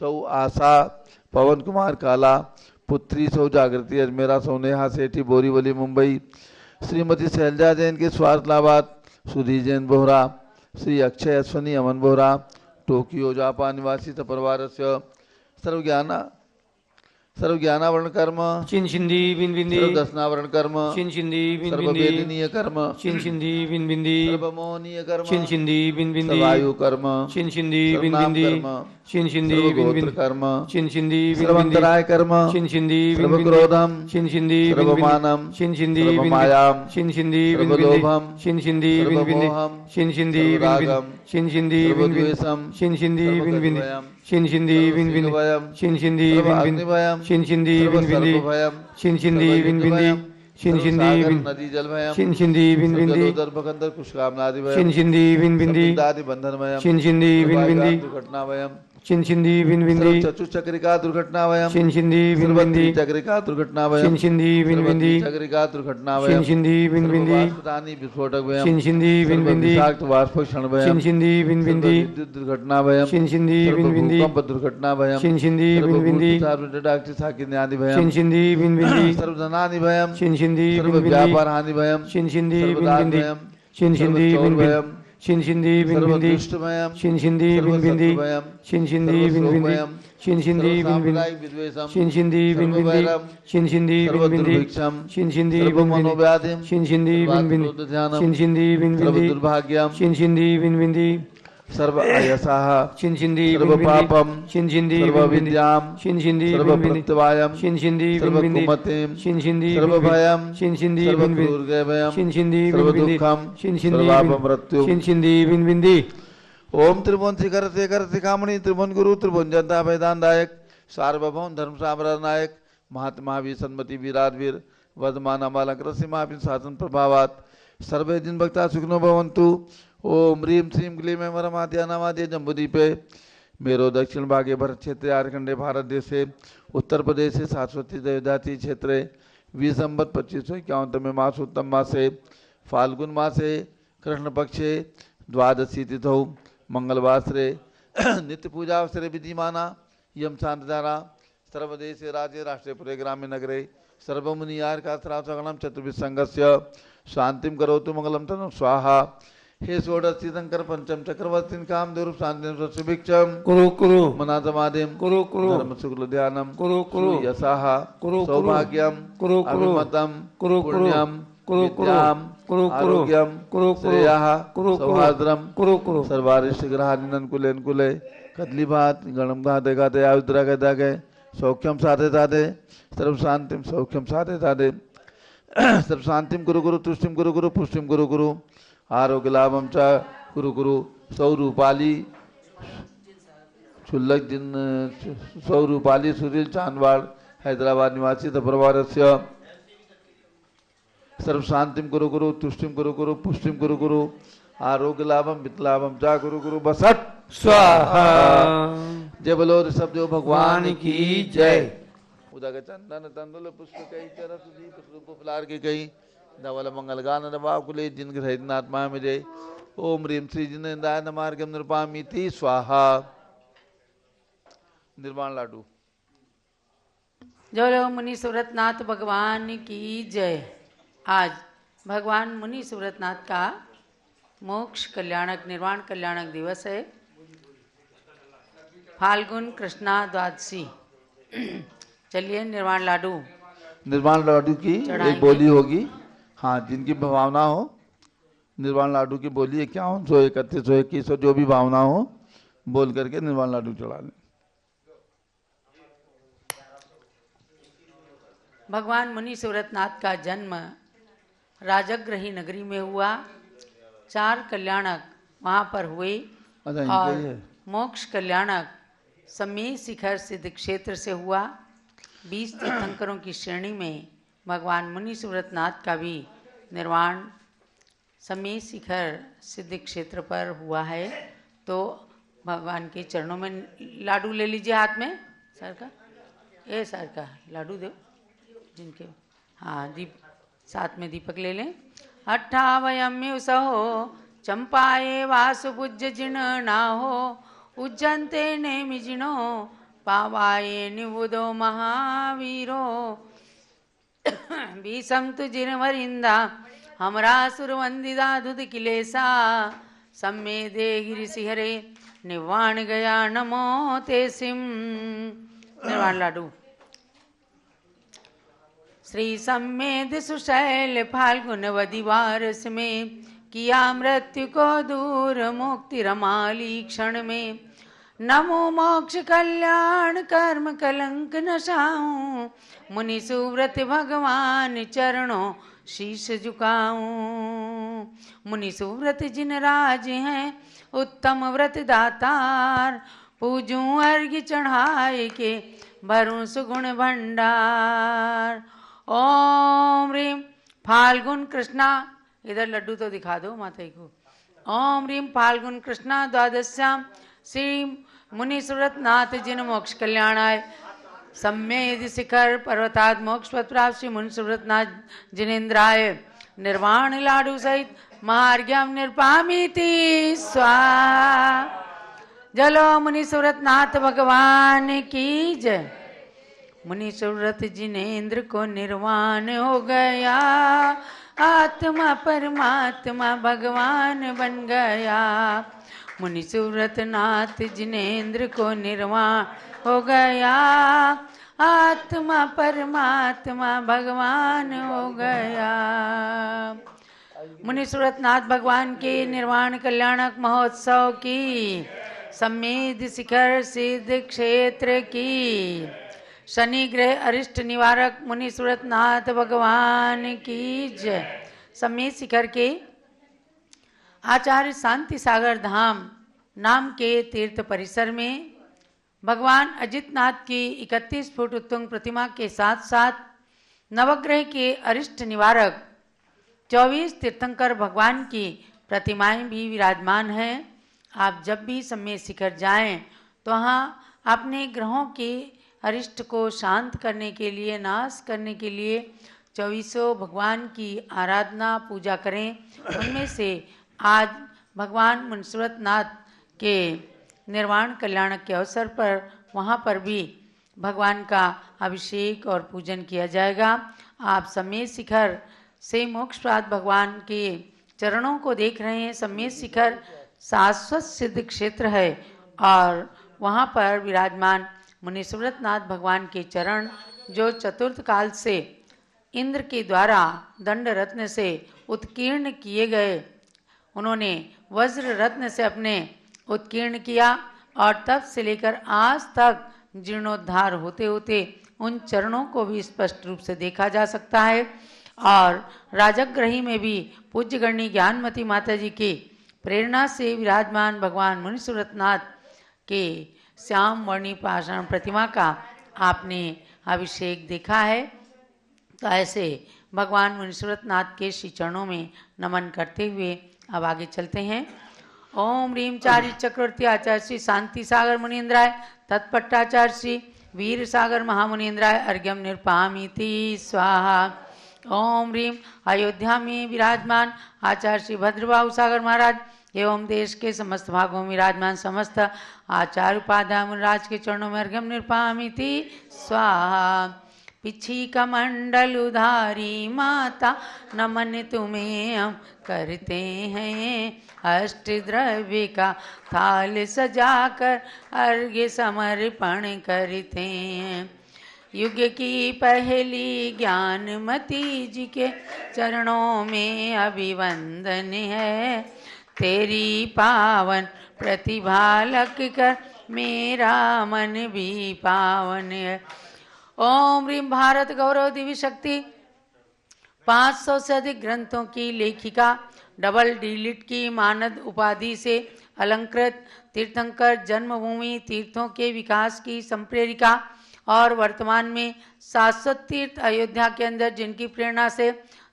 सौ आशा पवन कुमार काला पुत्री सौ जागृति अजमेरा सौ नेहा सेठी बोरीवली मुंबई श्रीमती शैलजा जैन के स्वास्थ्य लाभार्थ सुधीर जैन बोहरा श्री अक्षय अश्वनी अमन बोहरा टोक्यो जापान निवासी परिवार सर्वज्ञाना सर्व ज्ञानावरण कर्म छिन छिंदी बिन बिंदी सर्व दर्शनावरण कर्म छिन छिंदी बिन सर्व बिंदी वेदनीय कर्म छिन छिंदी बिन बिंदी सर्व मोहनीय कर्म छिन छिंदी बिन बिंदी सर्व आयु कर्म छिन छिंदी सर्व बिन नाम बिंदी कर्म छिन छिंदी सर्व बिन गोत्र बिंदी कर्म छिन छिंदी बिन सर्व बिंदी अंतराय कर्म छिन छिंदी बिन सर्व बिंदी क्रोधम छिन छिंदी बिन सर्व बिंदी मानम छिन छिंदी सर्व बिन मायाम छिन छिंदी बिन सर्व बिंदी लोभम छिन छिंदी सर्व बिन बिंदी मोहम छिन छिंदी सर्व बिन बिंदी रागम छिन छिंदी सर्व बिन बिंदी द्वेषम छिन छिंदी सर्व बिन बिंदी गजभयम छिन छिंदी सर्व बिन बिंदी सिंहभयम छिन छिंदी सर्व बिन बिंदी अग्निभयम छिन छिंदी सर्व बिन बिंदी सर्पभयम छिन छिंदी सर्व बिन बिंदी युद्धभयम छिन सर्व छिंदी सागर बिन नदी जलभयम छिन छिंदी बिन सर्व बिंदी जलोदर भगंदर कुशकामनादिभयम छिन छिंदी बिन बिंदी सर्वदादि बंधनभयम छिन छिंदी सर्व बिन बिंदी आघात दुर्घटनाभयम छिन छिंदी बिन सर्व बिंदी चतुचक्रिका दुर्घटनाभयम छिन छिंदी बिन सर्व बिंदी त्रिचक्रिका दुर्घटनाभयम छिन छिंदी बिन सर्व बिंदी द्विचक्रिका छिन दुर्घटनाभयम छिंदी बिन सर्व बिंदी वाष्पदानी विस्फोटकभयम छिन छिंदी बिन सर्व बिंदी विषाक्त वाष्पक्षणभयम छिन छिंदी बिन सर्व बिंदी विद्युत दुर्घटनाभयम छिन छिंदी सर्व बिन बिंदी भूकंप दुर्घटनाभयम छिन छिंदी सर्व बिन बिंदी भूत साकिन्यादिभयम छिन छिंदी बिन बिंदी सर्व धनानिभयम छिन छिंदी सर्व बिन बिंदी व्यापारहानिभयम छिन छिंदी सर्व बिन बिंदी दानभयम छिन सर्व छिंदी बिन बिंदी चौरभयम छिन छिंदी बिन सर्व बिंदी दुष्टभयम छिन छिंदी सर्व बिन बिंदी शत्रुभयम छिन छिंदी सर्व बिन बिंदी शोकभयम छिन छिंदी सर्व बिन बिंदी सांप्रदायिक विद्वेषम छिन छिंदी बिन सर्व बिंदी वैरम छिन छिंदी सर्व बिन बिंदी दुर्भिक्षम छिन छिंदी सर्व बिन बिंदी मनोव्याधिम छिन छिंदी बिन बिंदी सर्वात्मक्रोध ध्यानम छिन छिंदी बिन सर्व बिंदी दुर्भाग्यम छिन छिंदी बिन बिंदी सर्व अयसाः छिन छिंदी सर्व बिन बिंदी पापम छिन छिंदी सर्व बिन बिंदी विद्याम छिन छिंदी सर्व बिन बिंदी प्रत्यवायम छिन छिंदी बिन सर्व बिंदी कुमतिम छिन छिंदी सर्व बिन बिंदी भयम छिन छिंदी सर्व बिन बिंदी क्रूरगभयम छिन छिंदी सर्व बिन बिंदी दुःखम छिन छिंदी सर्वाप बिन मृत्युम छिन छिंदी बिन बिंदी ओम त्रिभुवन शिखर शेखर शिखामणि त्रिभुवन गुरु त्रिभुवन जनता वेदांतायक सार्वभौम धर्म साम्राज्य नायक महात्मा वीर सन्मति वीराधवीर वर्धमान अमालंकर महावीर शासन प्रभावात सर्वे दिन भक्ता सुखनो भवन्तु। ओम ह्रीम श्रीम क्लीम वरमाद्या नमाद्य जम्बूदीपे मेरो दक्षिण भागे भरत क्षेत्र झारखंडे भारत देशे उत्तर प्रदेश से सरस्वती देवदाती क्षेत्रे विसंबत 2551 मासोत्तम मासे फाल्गुन मासे कृष्ण पक्षे द्वादशी तिथौ मंगलवासरे नित्य पूजा अवसरे विधिमाना यम शांतधारा सर्वदेशे राज्ये राष्ट्रे ग्रामे नगरे सर्वमुनियार का सगणम चतुर्भिः संघस्य शांतिम करोतु मंगलम तनु स्वाहा। हे षोडशी शंकर पंचम चक्रवर्ती काम देव शांति सुभिक्षम कुरु कुरु मनातमादिम कुरु कुरु धर्म शुक्ल ध्यानम कुरु कुरु यशाः कुरु सौभाग्यम कुरु कुरु अभिमतम कुरु कुरु पुण्यम कुरु कुरु विद्याम कुरु कुरु आरोग्यम कुरु कुरु श्रेयः कुरु सौहार्द्रम कुरु कुरु सर्वारिष्ट ग्रहानिनन कुले कुले कदली भात गणम गाते गाते आयुद्रा गदा गए सौख्यम साधे साधे सर्व शांतिम सौख्यम साधे साधे सर्व शांतिम गुरु गुरु तुष्टिम गुरु गुरु पुष्टिम गुरु गुरु आरोग्य लाभम च गुरु गुरु सौरूपाली क्षुल्लक दिन सौरूपाली सुनील चांदवाड़ हैदराबाद निवासी प्रभारस्य सर्व शांतिम गुरु गुरु तुष्टिम गुरु गुरु पुष्टिम गुरु गुरु आरोग्य लाभम वित्त लाभम चा गुरु गुरु बसट स्वाहा। जय बोलो ऋषभ देव भगवान की जय। उदक चंदन तंदुल पुष्प कई चरस दीप स्वरूप फुलार की कई धवल मंगल गान नवाकुले जिन ग्रहितनात्मा में जय। ओम ह्रीम श्री जिनेन्द्राय नमार्गम निरुपामीति स्वाहा। निर्वाण लाडू। जय मुनि सुव्रतनाथ भगवान की जय। आज भगवान मुनि सुव्रतनाथ का मोक्ष कल्याणक निर्वाण कल्याणक दिवस है। फाल्गुन कृष्णा द्वादशी। चलिए निर्वाण लाडू की एक बोली होगी। हाँ, जिनकी भावना हो निर्वाण लाडू की बोली 5100 3100 2100 जो भी भावना हो बोल करके निर्वाण लाडू चढ़ा लें। भगवान मुनि सुव्रतनाथ का जन्म राजगृही नगरी में हुआ। 4 कल्याणक वहाँ पर हुए और मोक्ष कल्याणक समय शिखर सिद्ध क्षेत्र से हुआ। 20 तीर्थंकरों की श्रेणी में भगवान मुनि सुव्रतनाथ का भी निर्वाण समय शिखर सिद्ध क्षेत्र पर हुआ है। तो भगवान के चरणों में लाडू ले लीजिए हाथ में। सर का ये सर का लाडू दो जिनके। हाँ, दीप साथ में दीपक ले लें। अट्ठावयम्युसहो चंपाए वासुपूज्य जिण नाहो उज्जन्ते नेमिजिनो पावाये निवुदो महावीरो भीषम तु जिनवरिंदा हमरा सुरवंदिदा दुध किलेसा सम्मे दे गिरिशिहरे निर्वाण गया नमो ते सिम। निर्वाण लाडू श्री सम्मेद सुशैल फाल्गुन वदिवारस में, किया मृत्यु को दूर मुक्ति रमाली क्षण में। नमो मोक्ष कल्याण कर्म कलंक नशाऊं, मुनि सुव्रत भगवान चरणों शीश झुकाऊं। मुनि सुव्रत जिन राज हैं उत्तम व्रत दातार, पूजूं अर्घ्य चढ़ाए के भरूं सुगुण भंडार। ओम ह्रीम फाल्गुन कृष्णा, इधर लड्डू तो दिखा दो माता जी को। ओम ह्रीम फाल्गुन कृष्णा द्वादश्याम श्री मुनि सुव्रत नाथ जिन मोक्ष कल्याणाय, सम्मेद शिखर पर्वताद मोक्ष पद प्राप्त श्री मुनि सुव्रत नाथ जिनेन्द्राय, निर्वाण लाडू सहित महार्घ्यम निर्पामीति स्वाहा। जलो मुनि सुव्रत नाथ भगवान की जय। मुनि सुव्रत जिनेन्द्र को निर्वाण हो गया, आत्मा परमात्मा भगवान बन गया। मुनि सुव्रत नाथ जिनेन्द्र को निर्वाण हो गया, आत्मा परमात्मा भगवान हो गया। मुनि सुव्रत नाथ भगवान के निर्वाण कल्याणक महोत्सव की, सम्मेद शिखर सिद्ध क्षेत्र की, शनि ग्रह अरिष्ट निवारक मुनि सुव्रत नाथ भगवान की जय। सम्मेद शिखर के आचार्य शांति सागर धाम नाम के तीर्थ परिसर में भगवान अजितनाथ की 31 फुट उत्तुंग प्रतिमा के साथ साथ नवग्रह के अरिष्ट निवारक 24 तीर्थंकर भगवान की प्रतिमाएं भी विराजमान हैं। आप जब भी सम्मेद शिखर जाएं तो वहाँ अपने ग्रहों के अरिष्ट को शांत करने के लिए, नाश करने के लिए 24 भगवान की आराधना पूजा करें। उनमें से आज भगवान मुनि सुव्रत नाथ के निर्वाण कल्याणक के अवसर पर वहाँ पर भी भगवान का अभिषेक और पूजन किया जाएगा। आप सम्मेद शिखर से मोक्ष प्राप्त भगवान के चरणों को देख रहे हैं। सम्मेद शिखर शाश्वत सिद्ध क्षेत्र है और वहाँ पर विराजमान मुनि सुव्रत नाथ भगवान के चरण, जो चतुर्थ काल से इंद्र के द्वारा दंड रत्न से उत्कीर्ण किए गए, उन्होंने वज्र रत्न से अपने उत्कीर्ण किया और तब से लेकर आज तक जीर्णोद्धार होते होते उन चरणों को भी स्पष्ट रूप से देखा जा सकता है। और राजगृही में भी पूज्य गणनी ज्ञानमती माता जी की प्रेरणा से विराजमान भगवान मुनि सुव्रत नाथ के श्याम वर्णी पाषाण प्रतिमा का आपने अभिषेक देखा है। तो ऐसे भगवान मुनि सुव्रत नाथ के श्री चरणों में नमन करते हुए अब आगे चलते हैं। ओम ह्रीम चार्य चक्रवर्ती आचार्य श्री शांति सागर मुनीन्द्राय, तत्पट्टाचार्य श्री वीर सागर महामुनीन्द्राय अर्घ्यम निर्पामीति स्वाहा। ओम ह्रीम अयोध्या में विराजमान आचार्य श्री भद्रबाहु सागर महाराज एवं देश के समस्त भागों में विराजमान समस्त आचार्य उपाध्याय मुनिराज के चरणों में अर्घ्यम निर्पामीति स्वाहा। पिछी कमंडल उधारी माता नमन तुम्हें हम करते हैं, अष्ट द्रव्य का थाल सजाकर अर्घ्य समर्पण करते हैं। युग की पहली ज्ञानमती जी के चरणों में अभिवंदन है, तेरी पावन प्रतिभा लग कर मेरा मन भी पावन है। ओम ह्रीम भारत गौरव दिव्य शक्ति 500 से अधिक ग्रंथों की लेखिका, डबल डीलिट की मानद उपाधि से अलंकृत तीर्थंकर, जन्मभूमि तीर्थों के विकास की संप्रेरिका और वर्तमान में शाश्वत तीर्थ अयोध्या के अंदर जिनकी प्रेरणा से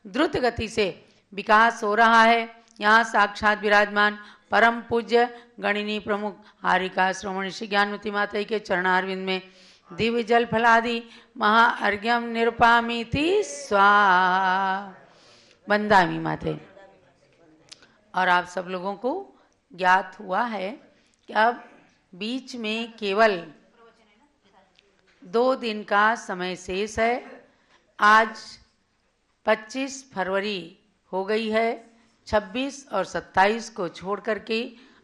द्रुत गति से विकास हो रहा है, यहाँ साक्षात विराजमान परम पूज्य गणिनी प्रमुख हारिका श्रोमणी श्री ज्ञानमती माता के चरणारविंद में दिव्य जल फलादि महा अर्घ्यम निरुपामीति स्वाहा। बंदामी माते। और आप सब लोगों को ज्ञात हुआ है कि अब बीच में केवल 2 दिन का समय शेष है। आज 25 फरवरी हो गई है, 26 और 27 को छोड़ करके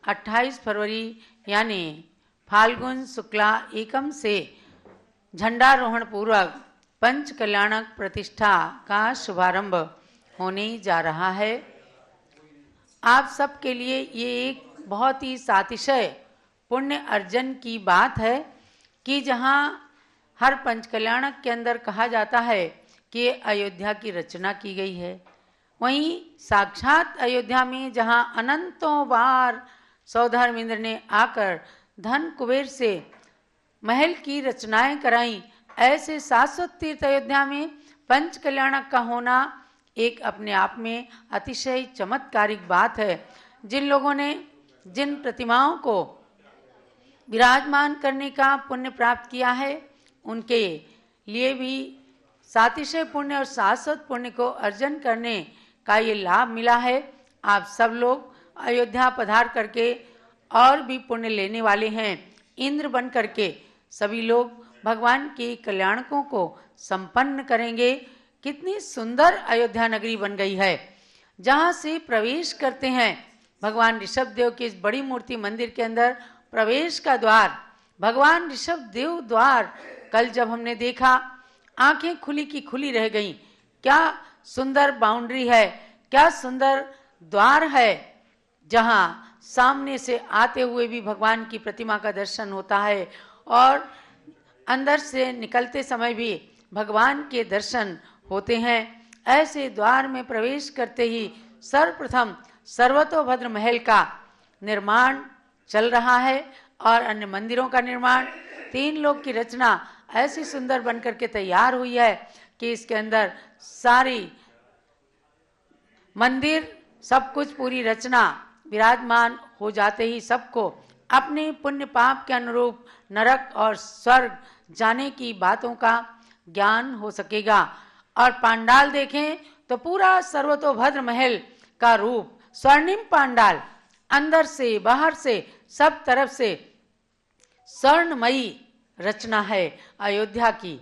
28 फरवरी यानी फाल्गुन शुक्ला एकम से झंडारोहण पूर्वक पंच कल्याणक प्रतिष्ठा का शुभारंभ होने जा रहा है। आप सबके लिए ये एक बहुत ही सातिशय पुण्य अर्जन की बात है कि जहाँ हर पंच कल्याणक के अंदर कहा जाता है कि अयोध्या की रचना की गई है, वहीं साक्षात अयोध्या में जहाँ अनंतों बार सौधर्मेंद्र ने आकर धन कुबेर से महल की रचनाएं कराई, ऐसे शाश्वत तीर्थ अयोध्या में पंच कल्याणक का होना एक अपने आप में अतिशय चमत्कारिक बात है। जिन लोगों ने जिन प्रतिमाओं को विराजमान करने का पुण्य प्राप्त किया है, उनके लिए भी सातिशय पुण्य और शाश्वत पुण्य को अर्जन करने का ये लाभ मिला है। आप सब लोग अयोध्या पधार करके और भी पुण्य लेने वाले हैं। इंद्र बन करके सभी लोग भगवान के कल्याणकों को संपन्न करेंगे। कितनी सुंदर अयोध्या नगरी बन गई है। जहाँ से प्रवेश करते हैं भगवान ऋषभ देव की इस बड़ी मूर्ति मंदिर के अंदर, प्रवेश का द्वार भगवान ऋषभ देव द्वार, कल जब हमने देखा आंखें खुली की खुली रह गईं। क्या सुंदर बाउंड्री है, क्या सुंदर द्वार है, जहाँ सामने से आते हुए भी भगवान की प्रतिमा का दर्शन होता है और अंदर से निकलते समय भी भगवान के दर्शन होते हैं। ऐसे द्वार में प्रवेश करते ही सर्वप्रथम सर्वतोभद्र महल का निर्माण चल रहा है और अन्य मंदिरों का निर्माण, 3 लोक की रचना ऐसी सुंदर बनकर के तैयार हुई है कि इसके अंदर सारी मंदिर सब कुछ पूरी रचना विराजमान हो जाते ही सबको अपने पुण्य पाप के अनुरूप नरक और स्वर्ग जाने की बातों का ज्ञान हो सकेगा। और पांडाल देखें तो पूरा सर्वतोभद्र महल का रूप स्वर्णिम पांडाल, अंदर से बाहर से सब तरफ से स्वर्णमयी रचना है अयोध्या की।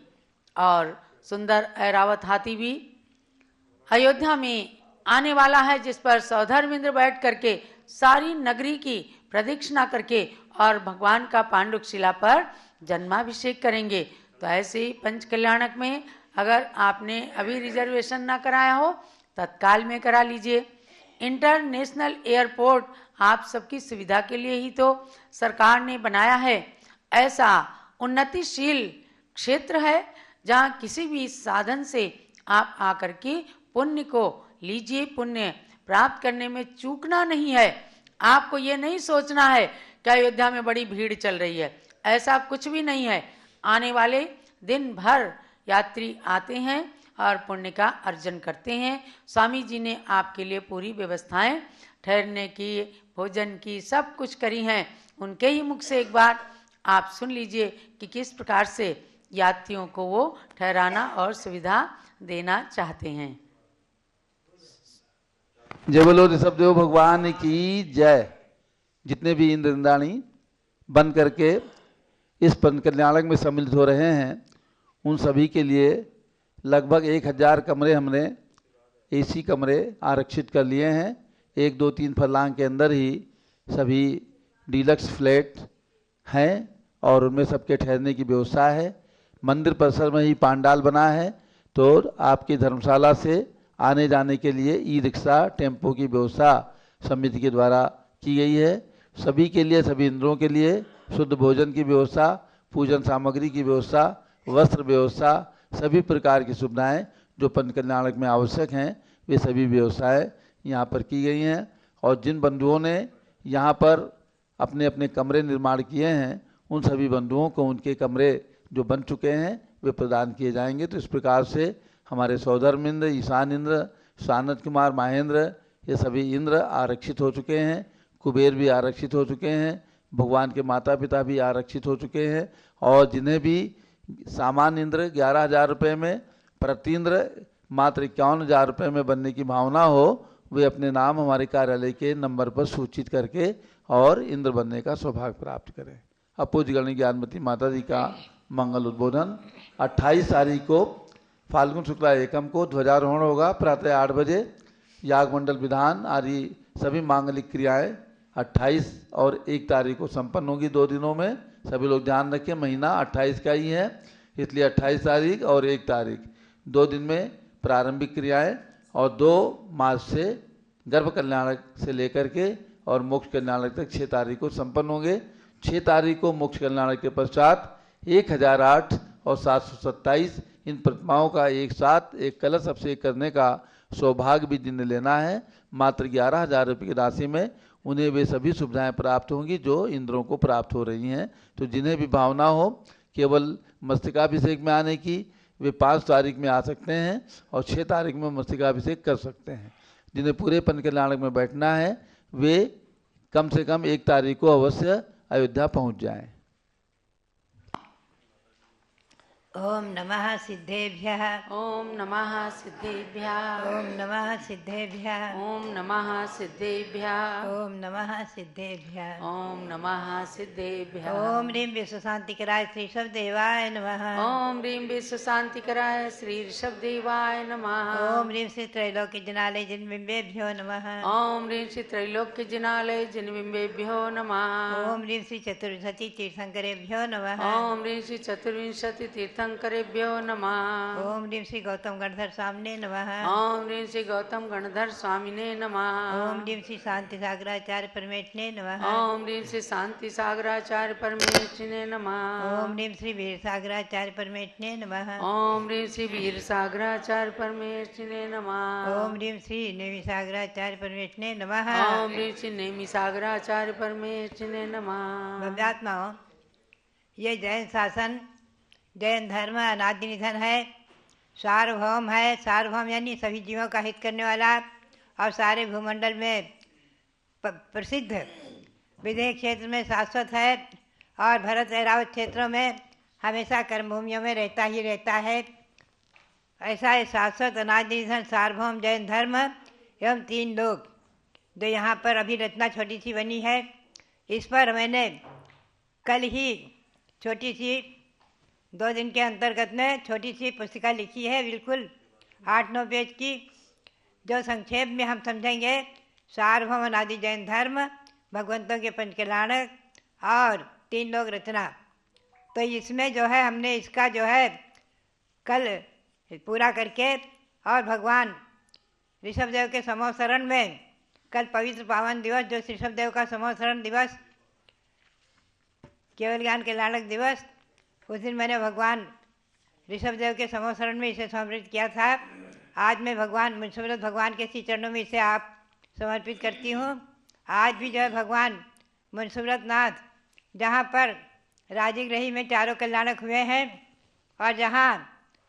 और सुंदर ऐरावत हाथी भी अयोध्या में आने वाला है, जिस पर सौधर्मेंद्र बैठ करके सारी नगरी की प्रदक्षिणा करके और भगवान का पांडुक शिला पर जन्माभिषेक करेंगे। तो ऐसे ही पंच कल्याणक में अगर आपने अभी रिजर्वेशन ना कराया हो, तत्काल में करा लीजिए। इंटरनेशनल एयरपोर्ट आप सबकी सुविधा के लिए ही तो सरकार ने बनाया है। ऐसा उन्नतिशील क्षेत्र है जहाँ किसी भी साधन से आप आकर के पुण्य को लीजिए। पुण्य प्राप्त करने में चूकना नहीं है। आपको ये नहीं सोचना है कि अयोध्या में बड़ी भीड़ चल रही है, ऐसा कुछ भी नहीं है। आने वाले दिन भर यात्री आते हैं और पुण्य का अर्जन करते हैं। स्वामी जी ने आपके लिए पूरी व्यवस्थाएं ठहरने की, भोजन की, सब कुछ करी हैं। उनके ही मुख से एक बार आप सुन लीजिए कि किस प्रकार से यात्रियों को वो ठहराना और सुविधा देना चाहते हैं। जय बोलो ऋषभदेव भगवान की जय। जितने भी इंद्र इंद्राणी बन करके इस पंच कल्याणक में सम्मिलित हो रहे हैं, उन सभी के लिए लगभग 1000 कमरे हमने एसी कमरे आरक्षित कर लिए हैं। 1, 2, 3 फरलांग के अंदर ही सभी डीलक्स फ्लैट हैं और उनमें सबके ठहरने की व्यवस्था है। मंदिर परिसर में ही पांडाल बना है, तो आपकी धर्मशाला से आने जाने के लिए ई रिक्शा, टेम्पो की व्यवस्था समिति के द्वारा की गई है। सभी के लिए, सभी इंद्रों के लिए शुद्ध भोजन की व्यवस्था, पूजन सामग्री की व्यवस्था, वस्त्र व्यवस्था, सभी प्रकार की सुविधाएं जो पंच कल्याणक में आवश्यक हैं, वे सभी व्यवस्थाएं यहाँ पर की गई हैं। और जिन बंधुओं ने यहाँ पर अपने अपने कमरे निर्माण किए हैं, उन सभी बंधुओं को उनके कमरे जो बन चुके हैं वे प्रदान किए जाएंगे। तो इस प्रकार से हमारे सौधर्म इंद्र, ईशान इंद्र, सानत कुमार, महेंद्र, ये सभी इंद्र आरक्षित हो चुके हैं। कुबेर भी आरक्षित हो चुके हैं। भगवान के माता पिता भी आरक्षित हो चुके हैं। और जिन्हें भी सामान्य इंद्र 11,000 रुपये में, प्रति इंद्र मात्र 51,000 रुपये में बनने की भावना हो, वे अपने नाम हमारे कार्यालय के नंबर पर सूचित करके और इंद्र बनने का सौभाग्य प्राप्त करें। अब पूज्य गणनी ज्ञानमती माता जी का मंगल उद्बोधन 28 तारीख को फाल्गुन शुक्ला एकम को ध्वजारोहण होगा प्रातः 8 बजे। याग मंडल विधान आदि सभी मांगलिक क्रियाएं 28 और 1 तारीख को संपन्न होगी। 2 दिनों में सभी लोग ध्यान रखें, महीना 28 का ही है। इसलिए 28 तारीख और 1 तारीख 2 दिन में प्रारंभिक क्रियाएं और 2 मार्च से गर्भ कल्याणक से लेकर के और मोक्ष कल्याणक तक 6 तारीख को संपन्न होंगे। 6 तारीख को मोक्ष कल्याणक के पश्चात 1008 और 727 इन प्रतिमाओं का एक साथ एक कलश अभिषेक करने का सौभाग्य भी जिन्हें लेना है, मात्र 11,000 रुपये की राशि में उन्हें वे सभी सुविधाएं प्राप्त होंगी जो इंद्रों को प्राप्त हो रही हैं। तो जिन्हें भी भावना हो केवल मस्तकाभिषेक में आने की, वे 5 तारीख में आ सकते हैं और 6 तारीख में मस्तकाभिषेक कर सकते हैं। जिन्हें पूरे पंच कल्याणक में बैठना है वे कम से कम 1 तारीख को अवश्य अयोध्या पहुंच जाएं। ओम नमः सिद्धेभ्यः। ओम नमः सिद्धेभ्यः। ओम नमः सिद्धेभ्यः। ओम नमः सिद्धेभ्यः। ओम नमः सिद्धेभ्यः। ओम नमः सिद्धेभ्यः। ओम ह्रीं विश्व शांतिकराय श्री शब्देवाय नमः। ओम ह्रीं विश्व शांतिकराय श्री ऋषभदेवाय नमः। ओम ह्रीं श्री त्रैलोक्य जिनालय जिनबिंबेभ्यो नमः। ओम ह्रीं श्री त्रैलोक्य जिनालय जिनबिंबेभ्यो नमः। ओम ह्रीं श्री चतुर्विंशति तीर्थंकरेभ्यो नमः। ओम ह्रीं श्री चतुर्विंशति तीर्थंकरेभ्यो नमः। ओम ह्रीं श्री गौतम गणधर स्वामिने नमः। ओम ह्रीं श्री गौतम गणधर स्वामिने नमः। ओम ह्रीं श्री शांति सागराचार्य परमेष्ठिने नमः। ओम ह्रीं श्री शांति सागराचार्य परमेष्ठिने नमः। ओम ह्रीं श्री वीर सागराचार्य परमेष्ठिने नमः। ओम ह्रीं श्री वीर सागराचार्य परमेष्ठिने नमः। ओम ह्रीं श्री नेमि सागराचार्य परमेष्ठिने नमः। ओम ह्रीं श्री नेमि सागराचार्य परमेष्ठिने नमः। भव्यात्माओं, ये जैन शासन, जैन धर्म अनादि निधन है, सार्वभौम है। सार्वभौम यानी सभी जीवों का हित करने वाला और सारे भूमंडल में प्रसिद्ध, विदेह क्षेत्र में शाश्वत है और भरत ऐरावत क्षेत्रों में हमेशा कर्मभूमियों में रहता ही रहता है। ऐसा है शाश्वत अनादि निधन सार्वभौम जैन धर्म एवं 3 लोग जो यहाँ पर अभी रचना छोटी सी बनी है, इस पर मैंने कल ही छोटी सी 2 दिन के अंतर्गत में छोटी सी पुस्तिका लिखी है, बिल्कुल 8-9 पेज की, जो संक्षेप में हम समझेंगे सार्वभौम अनादि जैन धर्म, भगवंतों के पंचकल्याणक और 3 लोग रचना। तो इसमें जो है हमने इसका जो है कल पूरा करके और भगवान ऋषभदेव के समोत्सरण में कल पवित्र पावन दिवस जो ऋषभदेव का समोत्सरण दिवस, केवल ज्ञान कल्याणक दिवस, उस दिन मैंने भगवान ऋषभदेव के समोत्सरण में इसे समर्पित किया था। आज मैं भगवान मुंशीव्रत भगवान के श्री चरणों में इसे आप समर्पित करती हूँ। आज भी जो है भगवान मुंशीव्रत नाथ जहाँ पर राजगृही में चारों कल्याणक हुए हैं और जहाँ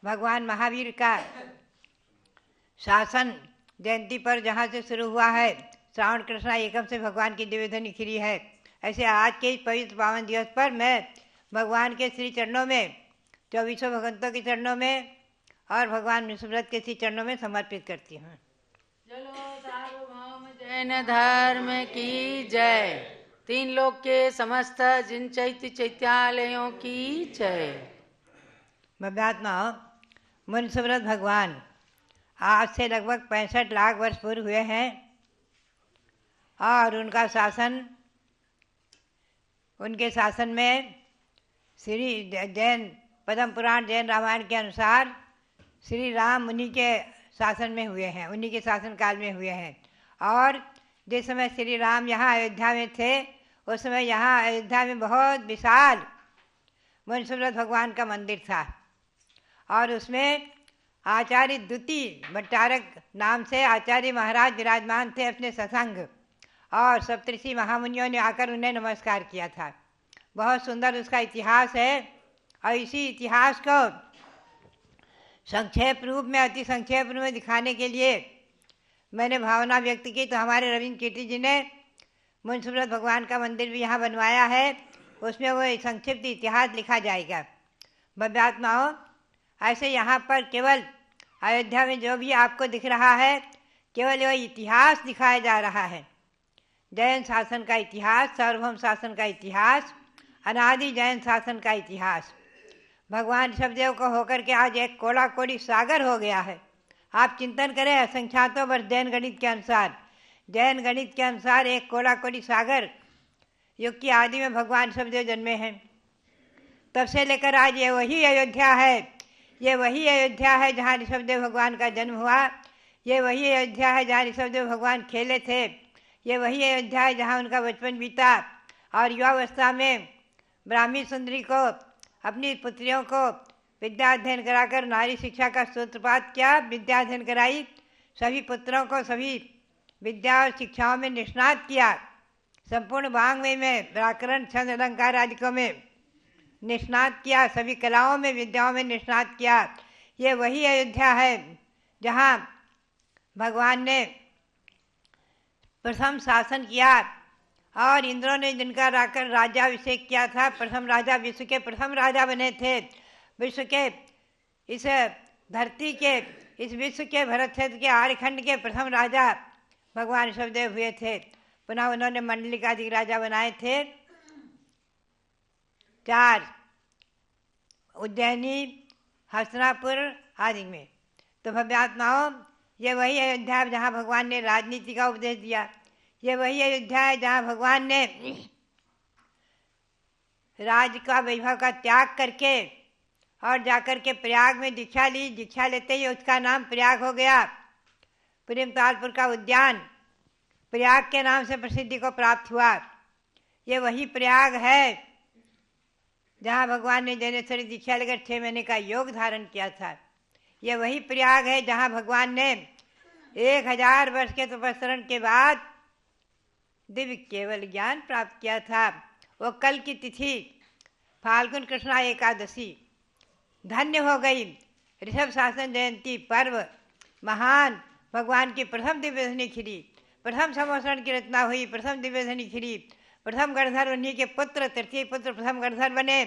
भगवान महावीर का शासन जयंती पर जहाँ से शुरू हुआ है, श्रावण कृष्णा एकम से भगवान की दिव्यध्वनि खिरी है, ऐसे आज के इस पवित्र पावन दिवस पर मैं भगवान के श्री चरणों में, 24 भगवंतों के चरणों में और भगवान मुंशीव्रत के श्री चरणों में समर्पित करती हूँ। चलो सार्वभौम जैन धर्म की जय। 3 लोक के समस्त जिन चैत्य चैत्यालयों की जय। भव्यात्माओं, मुंशीव्रत भगवान आज से लगभग 65 लाख वर्ष पूर्व हुए हैं और उनके शासन में श्री जैन पद्म पुराण जैन रामायण के अनुसार श्री राम उन्हीं के शासन में हुए हैं, उन्हीं के शासन काल में हुए हैं। और जिस समय श्री राम यहाँ अयोध्या में थे, उस समय यहाँ अयोध्या में बहुत विशाल मुंशीव्रत भगवान का मंदिर था और उसमें आचार्य द्वितीय भट्टारक नाम से आचार्य महाराज विराजमान थे अपने सत्संग, और सप्तऋषि महामुनियों ने आकर उन्हें नमस्कार किया था। बहुत सुंदर उसका इतिहास है और इसी इतिहास को संक्षेप रूप में, अति संक्षेप रूप में दिखाने के लिए मैंने भावना व्यक्त की। तो हमारे रविंद्र कीर्ति जी ने मुंशीव्रत भगवान का मंदिर भी यहाँ बनवाया है, उसमें वो संक्षिप्त इतिहास लिखा जाएगा। भव्यात्माओं, ऐसे यहाँ पर केवल अयोध्या में जो भी आपको दिख रहा है, केवल वह इतिहास दिखाया जा रहा है। जैन शासन का इतिहास, सार्वभौम शासन का इतिहास, अनादि जैन शासन का इतिहास भगवान ऋषभदेव को होकर के आज एक कोड़ा कोड़ी सागर हो गया है। आप चिंतन करें, असंख्यातों वर्ष जैन गणित के अनुसार एक कोड़ा कोड़ी सागर युग की आदि में भगवान ऋषभदेव जन्मे हैं। तब से लेकर आज ये वही अयोध्या है। ये वही अयोध्या है जहाँ ऋषभदेव भगवान का जन्म हुआ। ये वही अयोध्या है जहाँ ऋषभदेव भगवान खेले थे। ये वही अयोध्या है जहाँ उनका बचपन बीता और युवावस्था में ब्राह्मी सुंदरी को, अपनी पुत्रियों को विद्या अध्ययन कराकर नारी शिक्षा का सूत्रपात किया, विद्या अध्ययन कराई, सभी पुत्रों को सभी विद्या और शिक्षाओं में निष्णात किया, संपूर्ण वाङ्मय में व्याकरण छंद अलंकार आदिकों में निष्णात किया, सभी कलाओं में विद्याओं में निष्णात किया। ये वही अयोध्या है जहाँ भगवान ने प्रथम शासन किया और इंद्रों ने जिनका राज्याभिषेक किया था, प्रथम राजा, विश्व के प्रथम राजा बने थे। विश्व के इस धरती के, इस विश्व के भरत क्षेत्र के आर्यखंड के प्रथम राजा भगवान ऋषभदेव हुए थे। पुनः उन्होंने मंडलिकाधिक राजा बनाए थे 4, उज्जैनी, हस्तिनापुर आदि में। तो भव्यात्माओं, ये वही अयोध्या है जहाँ भगवान ने राजनीति का उपदेश दिया। ये वही अयोध्या है जहाँ भगवान ने राज का वैभव का त्याग करके और जाकर के प्रयाग में दीक्षा ली। दीक्षा लेते ही उसका नाम प्रयाग हो गया। प्रेमतालपुर का उद्यान प्रयाग के नाम से प्रसिद्धि को प्राप्त हुआ। ये वही प्रयाग है जहाँ भगवान ने जैनेश्वरी दीक्षा लेकर 6 महीने का योग धारण किया था। ये वही प्रयाग है जहाँ भगवान ने 1000 वर्ष के तपस्रण के बाद दिव्य केवल ज्ञान प्राप्त किया था। वो कल की तिथि फाल्गुन कृष्णा एकादशी धन्य हो गई। ऋषभ शासन जयंती पर्व महान, भगवान की प्रथम दिव्यधनी खिली, प्रथम समोषण की रचना हुई, प्रथम दिव्यधनी खिली, प्रथम गणधर उन्हीं के पुत्र, तृतीय पुत्र प्रथम गणधर बने,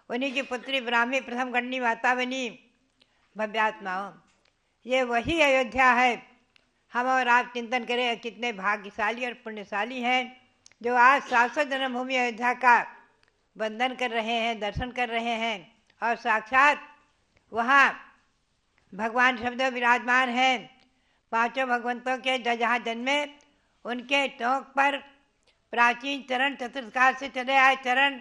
उन्हीं की पुत्री ब्राह्मी प्रथम गणनी माता बनी। भव्यात्माओं, ये वही अयोध्या है। हम और आप चिंतन करें कितने भाग्यशाली और पुण्यशाली हैं जो आज शाश्वत जन्मभूमि अयोध्या का वंदन कर रहे हैं, दर्शन कर रहे हैं और साक्षात वहाँ भगवान ऋषभदेव विराजमान हैं। 5 भगवंतों के जहाँ जन्मे उनके टोंक पर प्राचीन चरण, चतुर्काल से चले आए चरण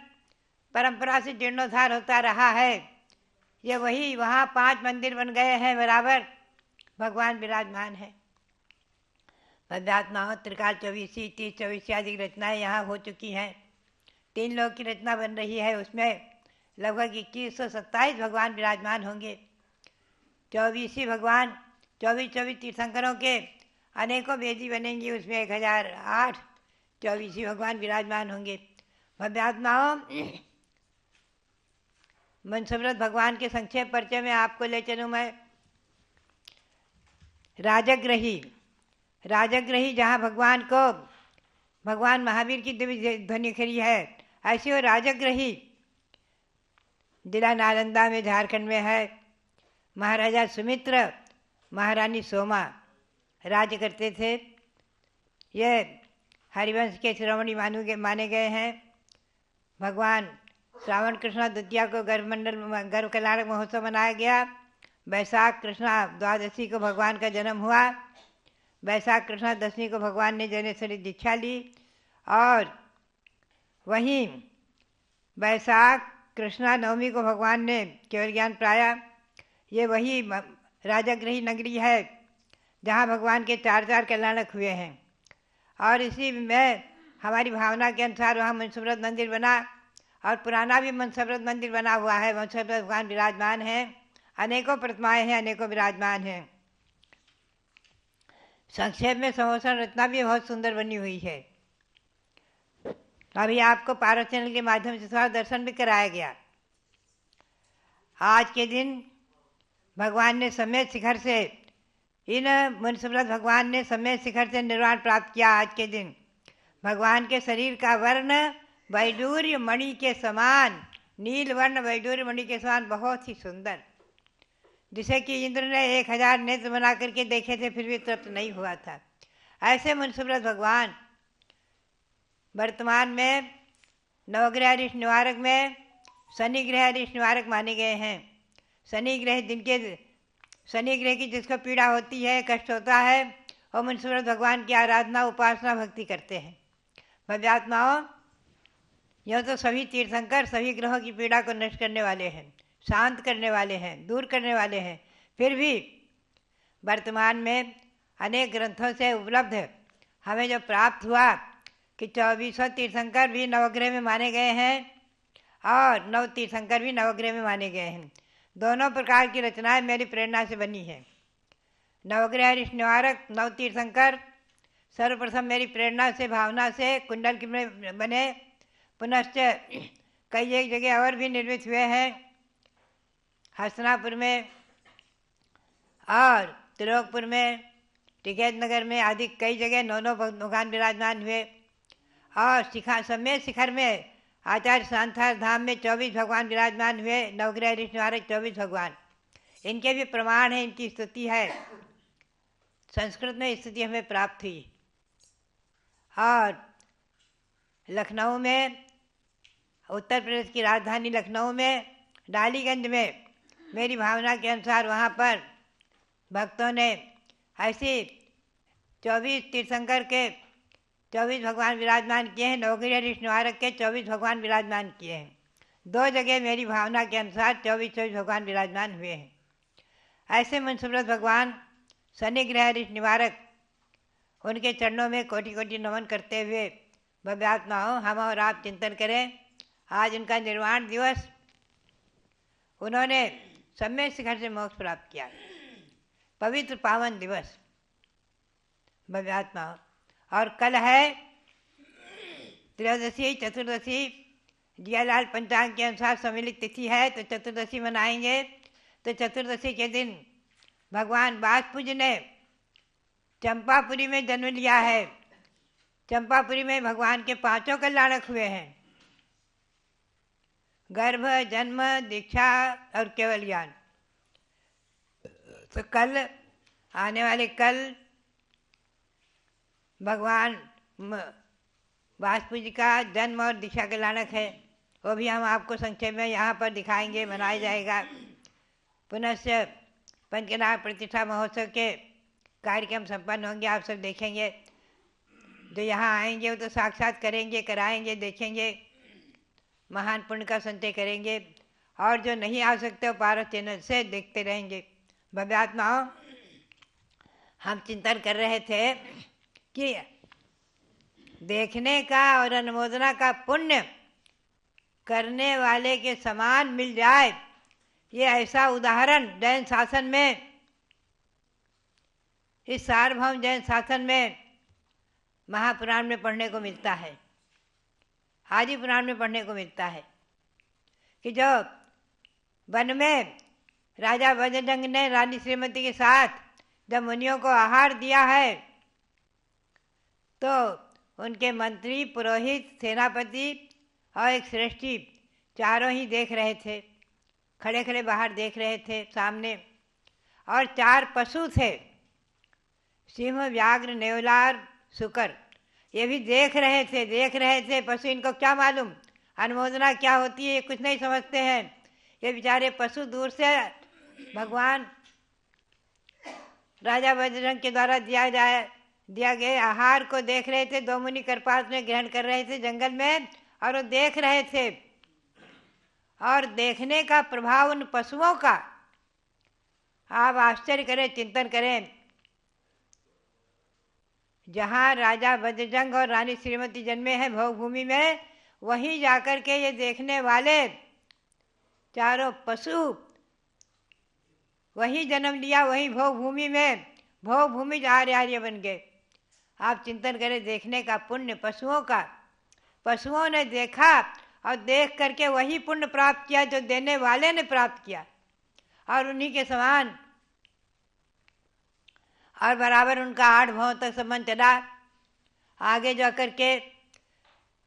परंपरा से जीर्णोद्धार होता रहा है। ये वही वहाँ 5 मंदिर बन गए हैं, बराबर भगवान विराजमान है। पदात्मा त्रिकाल 24, 30, 24 आदि रचनाएँ यहाँ हो चुकी हैं। 3 लोक की रचना बन रही है, उसमें लगभग 2127 भगवान विराजमान होंगे। 24 भगवान, 24 तीर्थंकरों के अनेकों वेदी बनेंगी, उसमें 1008 24 भगवान विराजमान होंगे। भव्यात्माओं, मनसुव्रत भगवान के संक्षेप परिचय में आपको ले चलूँ मैं। राजग्रही, राजग्रही जहाँ भगवान को भगवान महावीर की दिव्य ध्वनि खरी है, ऐसी वो राजग्रही जिला नालंदा में झारखंड में है। महाराजा सुमित्र, महारानी सोमा राज्य करते थे। ये हरिवंश के शिरोमणि माने गए हैं। भगवान श्रावण कृष्णा द्वितीया को गर्भ कल्याणक महोत्सव मनाया गया। वैशाख कृष्णा द्वादशी को भगवान का जन्म हुआ। वैशाख कृष्णा दशमी को भगवान ने जैनेश्वरी दीक्षा ली और वहीं वैशाख कृष्णा नवमी को भगवान ने केवल ज्ञान पाया। ये वही राजगृही नगरी है जहाँ भगवान के 4 कल्याणक हुए हैं और इसी में हमारी भावना के अनुसार वहाँ मनसुव्रत मंदिर बना और पुराना भी मनसुव्रत मंदिर बना हुआ है। मनसुव्रत भगवान विराजमान हैं, अनेकों प्रतिमाएँ हैं, अनेकों विराजमान हैं। संक्षेप में समोषण रचना भी बहुत सुंदर बनी हुई है। अभी आपको पारस चैनल के माध्यम से थोड़ा दर्शन भी कराया गया। आज के दिन भगवान ने समेत शिखर से, इन मनसुव्रत भगवान ने समेत शिखर से निर्वाण प्राप्त किया। आज के दिन भगवान के शरीर का वर्ण वैडूर्य मणि के समान, नील वर्ण वैडूर्य मणि के समान बहुत ही सुंदर, जिसे कि इंद्र ने 1000 नेत्र बना करके देखे थे फिर भी तृप्त नहीं हुआ था। ऐसे मनसुव्रत भगवान वर्तमान में नवग्रह ऋषि निवारक में शनि ग्रह ऋषि निवारक माने गए हैं। शनि ग्रह की जिसको पीड़ा होती है, कष्ट होता है, वो मनसुव्रत भगवान की आराधना, उपासना, भक्ति करते हैं। भव्यात्माओं, यह तो सभी तीर्थंकर सभी ग्रहों की पीड़ा को नष्ट करने वाले हैं, शांत करने वाले हैं, दूर करने वाले हैं। फिर भी वर्तमान में अनेक ग्रंथों से उपलब्ध हमें जो प्राप्त हुआ कि 2400 तीर्थंकर भी नवग्रह में माने गए हैं और 9 तीर्थंकर भी नवग्रह में माने गए हैं। दोनों प्रकार की रचनाएं मेरी प्रेरणा से बनी है। नवग्रह ऋष निवारक 9 तीर्थंकर सर्वप्रथम मेरी प्रेरणा से, भावना से कुंडल की में बने। पुनश्च कई एक जगह और भी निर्मित हुए हैं, हसनापुर में और त्रिलोकपुर में, टिकैत नगर में आदि कई जगह 9 भगवान विराजमान हुए। और समेत शिखर में आचार्य शांतार धाम में 24 भगवान विराजमान हुए। नवग्रह ऋष निवारक 24 भगवान, इनके भी प्रमाण है, इनकी स्तुति है। संस्कृत में स्तुति हमें प्राप्त हुई। और लखनऊ में, उत्तर प्रदेश की राजधानी लखनऊ में डालीगंज में मेरी भावना के अनुसार वहाँ पर भक्तों ने ऐसे 24 तीर्थंकर के 24 भगवान विराजमान किए हैं। नवग्रह ऋष निवारक के 24 भगवान विराजमान किए हैं। 2 जगह मेरी भावना के अनुसार 24 भगवान विराजमान हुए हैं। ऐसे मुंसुब्रत भगवान शनि ग्रह ऋष निवारक, उनके चरणों में कोटि कोटि नमन करते हुए भव्यात्माओं हम और आप चिंतन करें। आज उनका निर्वाण दिवस, उन्होंने सम्यक शिखर से मोक्ष प्राप्त किया, पवित्र पावन दिवस भव्यात्माओं। और कल है त्रयोदशी, चतुर्दशी, जियालाल पंचांग के अनुसार सम्मिलित तिथि है, तो चतुर्दशी मनाएंगे। तो चतुर्दशी के दिन भगवान बासपुज ने चंपापुरी में जन्म लिया है। चंपापुरी में भगवान के 5 कल्याणक हुए हैं, गर्भ, जन्म, दीक्षा और केवल ज्ञान। तो कल, आने वाले कल भगवान बासपुज का जन्म और दीक्षा कल्याणक है। वो भी हम आपको संक्षेप में यहाँ पर दिखाएंगे, मनाया जाएगा। पुनश्च पंचनाग प्रतिष्ठा महोत्सव के कार्यक्रम संपन्न होंगे, आप सब देखेंगे। जो यहाँ आएंगे वो तो साक्षात करेंगे, कराएंगे, देखेंगे, महान पुण्य का संचय करेंगे। और जो नहीं आ सकते वो पारस चैनल से देखते रहेंगे। भव्यात्माओं, हम चिंतन कर रहे थे कि देखने का और अनुमोदना का पुण्य करने वाले के समान मिल जाए, ये ऐसा उदाहरण जैन शासन में, इस सार्वभौम जैन शासन में महापुराण में पढ़ने को मिलता है, आदि पुराण में पढ़ने को मिलता है कि जो वन में राजा वज्रजंग ने रानी श्रीमती के साथ जब मुनियों को आहार दिया है, तो उनके मंत्री, पुरोहित, सेनापति और एक श्रेष्ठी चारों ही देख रहे थे, खड़े खड़े बाहर देख रहे थे सामने। और 4 पशु थे, सिंह, व्याघ्र, नेवलार, शुकर, ये भी देख रहे थे। पशु, इनको क्या मालूम अनुमोदना क्या होती है, ये कुछ नहीं समझते हैं। ये बेचारे पशु दूर से भगवान राजा वज्रजंग के द्वारा दिया गए आहार को देख रहे थे। 2 मुनि करपास में ग्रहण कर रहे थे जंगल में, और वो देख रहे थे। और देखने का प्रभाव उन पशुओं का, आप आश्चर्य करें, चिंतन करें। जहाँ राजा वज्रजंग और रानी श्रीमती जन्मे हैं भोगभूमि में, वहीं जाकर के ये देखने वाले 4 पशु वहीं जन्म लिया, वहीं भोगभूमि में भोगभूमि आर्य बन गए। आप चिंतन करें, देखने का पुण्य पशुओं का, पशुओं ने देखा और देख करके वही पुण्य प्राप्त किया जो देने वाले ने प्राप्त किया, और उन्हीं के समान। और बराबर उनका 8 भवों तक संबंध चला। आगे जा करके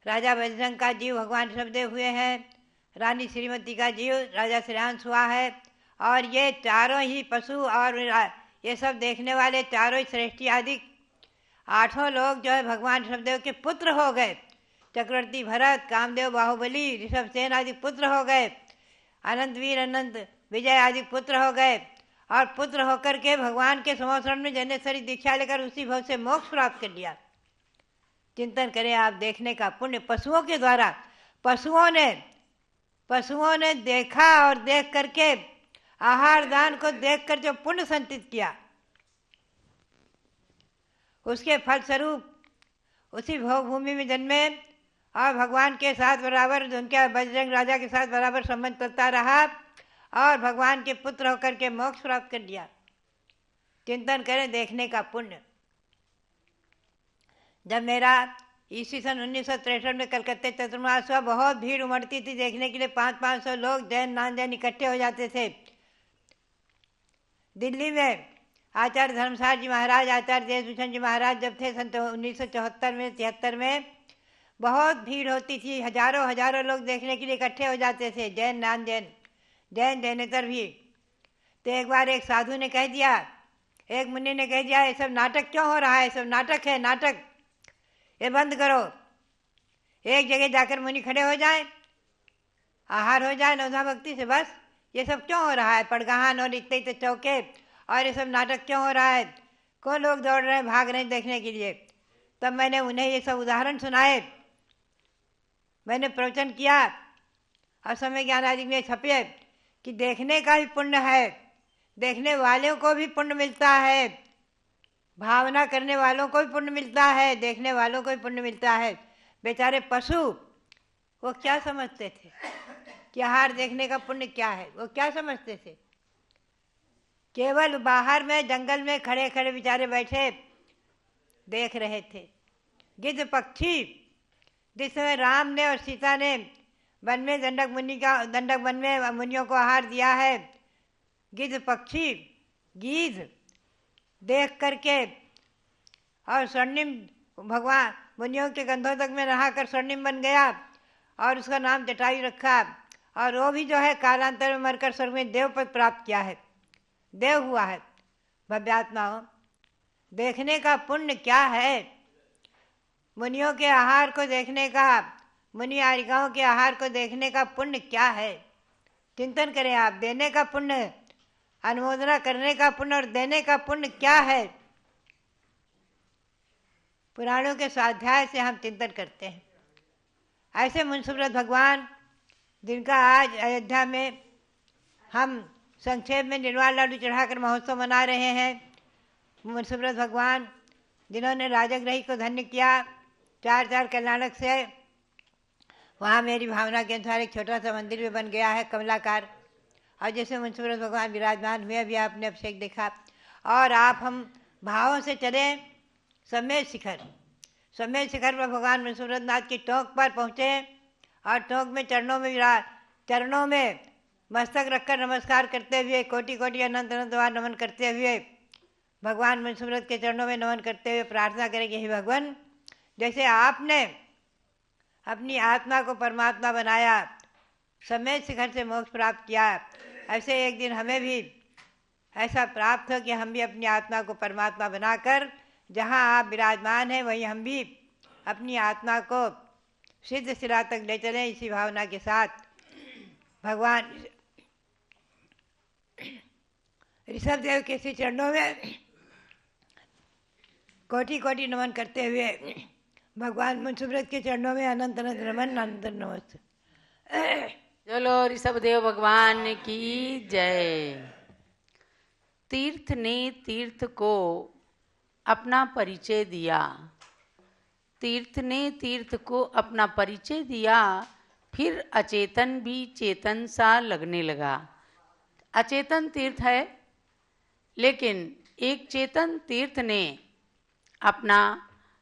राजा वज्रजंग का जीव भगवान ऋषभदेव हुए हैं, रानी श्रीमती का जीव राजा श्रेयांश हुआ है। और ये चारों ही पशु और ये सब देखने वाले चारों ही श्रेष्ठी आदि 8 लोग जो है भगवान ऋषभदेव के पुत्र हो गए। चक्रवर्ती भरत, कामदेव, बाहुबली, ऋषभसेन आदि पुत्र हो गए। अनंत वीर, अनंत विजय आदि पुत्र हो गए। और पुत्र होकर के भगवान के समोसरण में जनेश्वरी दीक्षा लेकर उसी भव से मोक्ष प्राप्त कर लिया। चिंतन करें आप, देखने का पुण्य पशुओं के द्वारा, पशुओं ने देखा और देख करके आहार दान को देखकर जो पुण्य संचित किया, उसके फलस्वरूप उसी भोग भूमि में जन्मे और भगवान के साथ बराबर, उनके बजरंग राजा के साथ बराबर संबंध चलता रहा और भगवान के पुत्र होकर के मोक्ष प्राप्त कर लिया। चिंतन करें देखने का पुण्य। जब मेरा ईस्वी सन 1963 में कलकत्ते चतुर्मास हुआ, बहुत भीड़ उमड़ती थी देखने के लिए। 500-500 लोग जैन नान जैन इकट्ठे हो जाते थे। दिल्ली में आचार्य धर्मसार जी महाराज, आचार्य देशभूषण जी महाराज जब थे सन 1974 में 73 में, बहुत भीड़ होती थी। हजारों लोग देखने के लिए इकट्ठे हो जाते थे, जैन नान जैन, जैन जैनेतर भी। तो एक बार एक साधु ने कह दिया, एक मुनि ने कह दिया, ये सब नाटक क्यों हो रहा है? सब नाटक है, नाटक, ये बंद करो। एक जगह जाकर मुनि खड़े हो जाए, आहार हो जाए नवधा भक्ति से, बस। ये सब क्यों हो रहा है? पड़गाहन और इतने चौके और ये सब नाटक क्यों हो रहा है? कौन लोग दौड़ रहे हैं, भाग रहे हैं देखने के लिए? तब मैंने उन्हें ये सब उदाहरण सुनाए, मैंने प्रवचन किया और समय ज्ञान आदि में छपे कि देखने का भी पुण्य है, देखने वालों को भी पुण्य मिलता है, भावना करने वालों को भी पुण्य मिलता है, देखने वालों को भी पुण्य मिलता है। बेचारे पशु, वो क्या समझते थे कि आहार देखने का पुण्य क्या है? वो क्या समझते थे? केवल बाहर में जंगल में खड़े खड़े बेचारे बैठे देख रहे थे। गिद्ध पक्षी, जिस समय राम ने और सीता ने वन में दंडक वन में मुनियों को आहार दिया है, गिद्ध पक्षी, गीध देख करके और स्वर्णिम, भगवान मुनियों के गंधोदक में नहाकर स्वर्णिम बन गया और उसका नाम जटायु रखा। और वो भी जो है कालांतर में मरकर स्वर्ग में देव पद प्राप्त किया है, देव हुआ है। भव्यात्माओं, देखने का पुण्य क्या है? मुनियों के आहार को देखने का, मुनि आरिकाओं के आहार को देखने का पुण्य क्या है? चिंतन करें आप। देने का पुण्य, अनुमोदना करने का पुण्य और देने का पुण्य क्या है? पुराणों के स्वाध्याय से हम चिंतन करते हैं। ऐसे मुंशीव्रत भगवान, जिनका आज अयोध्या में हम संक्षेप में निर्वाण लाडू चढ़ाकर महोत्सव मना रहे हैं, मुंशीव्रत भगवान जिन्होंने राजगृही को धन्य किया 4 कल्याणक से। वहाँ मेरी भावना के अनुसार एक छोटा सा मंदिर भी बन गया है, कमलाकार। और जैसे मुंशीव्रत भगवान विराजमान हुए, अभी आपने अभिषेक देखा। और आप हम भावों से चले समेत शिखर पर भगवान मुंशीव्रत नाथ की टोंक पर पहुँचे और टोंक में चरणों में मस्तक रखकर नमस्कार करते हुए, कोटि कोटि अनंत अनंत बार नमन करते हुए, भगवान मुंशीव्रत के चरणों में नमन करते हुए प्रार्थना करें कि हे भगवान, जैसे आपने अपनी आत्मा को परमात्मा बनाया, समेत शिखर से मोक्ष प्राप्त किया, ऐसे एक दिन हमें भी ऐसा प्राप्त हो कि हम भी अपनी आत्मा को परमात्मा बनाकर जहाँ आप विराजमान हैं वहीं हम भी अपनी आत्मा को सिद्ध सिरा तक ले चलें। इसी भावना के साथ भगवान ऋषभ देव के श्री चरणों में कोटि कोटि नमन करते हुए भगवान मुंशीव्रत के चरणों में अनंत अनंत नमन, अनंत नमस्ते। चलो ऋषभ देव भगवान की जय। तीर्थ ने तीर्थ को अपना परिचय दिया, तीर्थ ने तीर्थ को अपना परिचय दिया, फिर अचेतन भी चेतन सा लगने लगा। अचेतन तीर्थ है, लेकिन एक चेतन तीर्थ ने अपना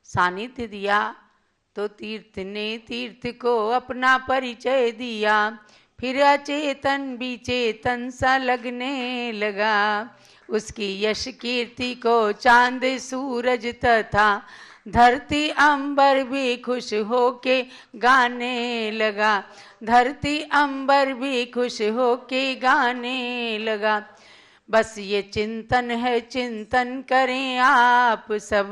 सानिध्य दिया, तो तीर्थ ने तीर्थ को अपना परिचय दिया, फिर अचेतन भी चेतन सा लगने लगा। उसकी यश कीर्ति को चांद सूरज तथा धरती अंबर भी खुश होके गाने लगा, धरती अंबर भी खुश होके गाने लगा। बस ये चिंतन है, चिंतन करें आप सब।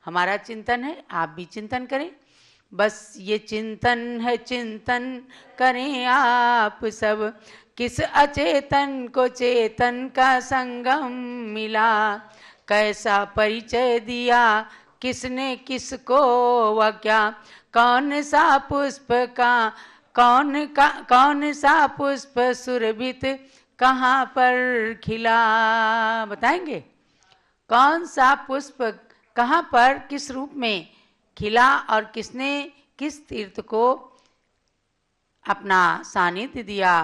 हमारा चिंतन है, आप भी चिंतन करें। बस ये चिंतन है, चिंतन करें आप सब। किस अचेतन को चेतन का संगम मिला, कैसा परिचय दिया, किसने किसको वह क्या, कौन सा पुष्प का कौन सा पुष्प सुरभित कहाँ पर खिला। बताएंगे कौन सा पुष्प कहाँ पर किस रूप में खिला और किसने किस तीर्थ को अपना सानिध्य दिया।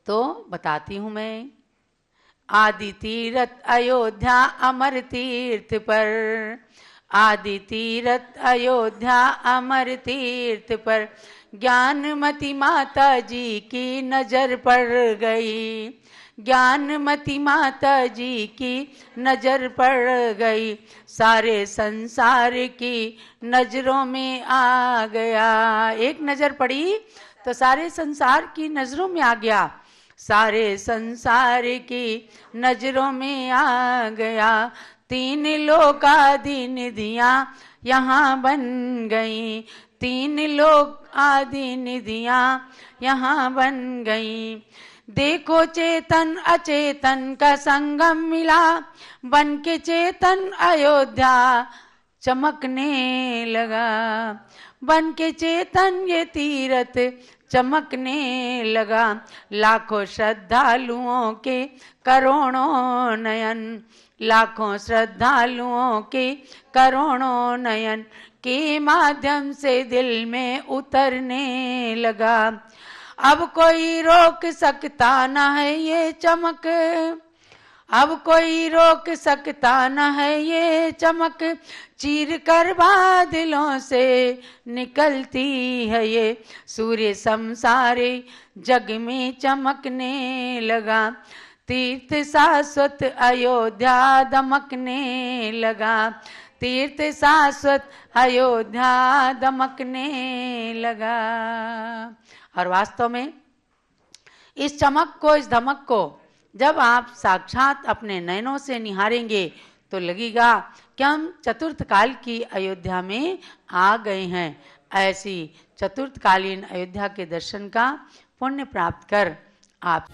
तो बताती हूँ मैं। आदि तीरथ अयोध्या अमर तीर्थ पर, आदि तीरथ अयोध्या अमर तीर्थ पर ज्ञानमती माता जी की नजर पड़ गई, ज्ञानमती माता जी की नजर पड़ गई, सारे संसार की नजरों में आ गया। एक नजर पड़ी तो सारे संसार की नजरों में आ गया, सारे संसार की नजरों में आ गया। तीन लोकादि निधियाँ यहाँ बन गई, तीन लोक आदि निधियाँ यहाँ बन गई। देखो चेतन अचेतन का संगम मिला, बन के चेतन अयोध्या चमकने लगा, बन के चेतन ये तीरथ चमकने लगा। लाखों श्रद्धालुओं के करोड़ों नयन, लाखों श्रद्धालुओं के करोड़ों नयन के माध्यम से दिल में उतरने लगा। अब कोई रोक सकता न है ये चमक, अब कोई रोक सकता न है ये चमक, चीर कर बादलों से निकलती है ये, सूर्य समसारे जग में चमकने लगा। तीर्थ शाश्वत अयोध्या दमकने लगा, तीर्थ शाश्वत अयोध्या दमकने लगा। और वास्तव में इस चमक को, इस धमक को जब आप साक्षात अपने नयनों से निहारेंगे तो लगेगा कि हम चतुर्थ काल की अयोध्या में आ गए हैं। ऐसी चतुर्थकालीन अयोध्या के दर्शन का पुण्य प्राप्त कर आप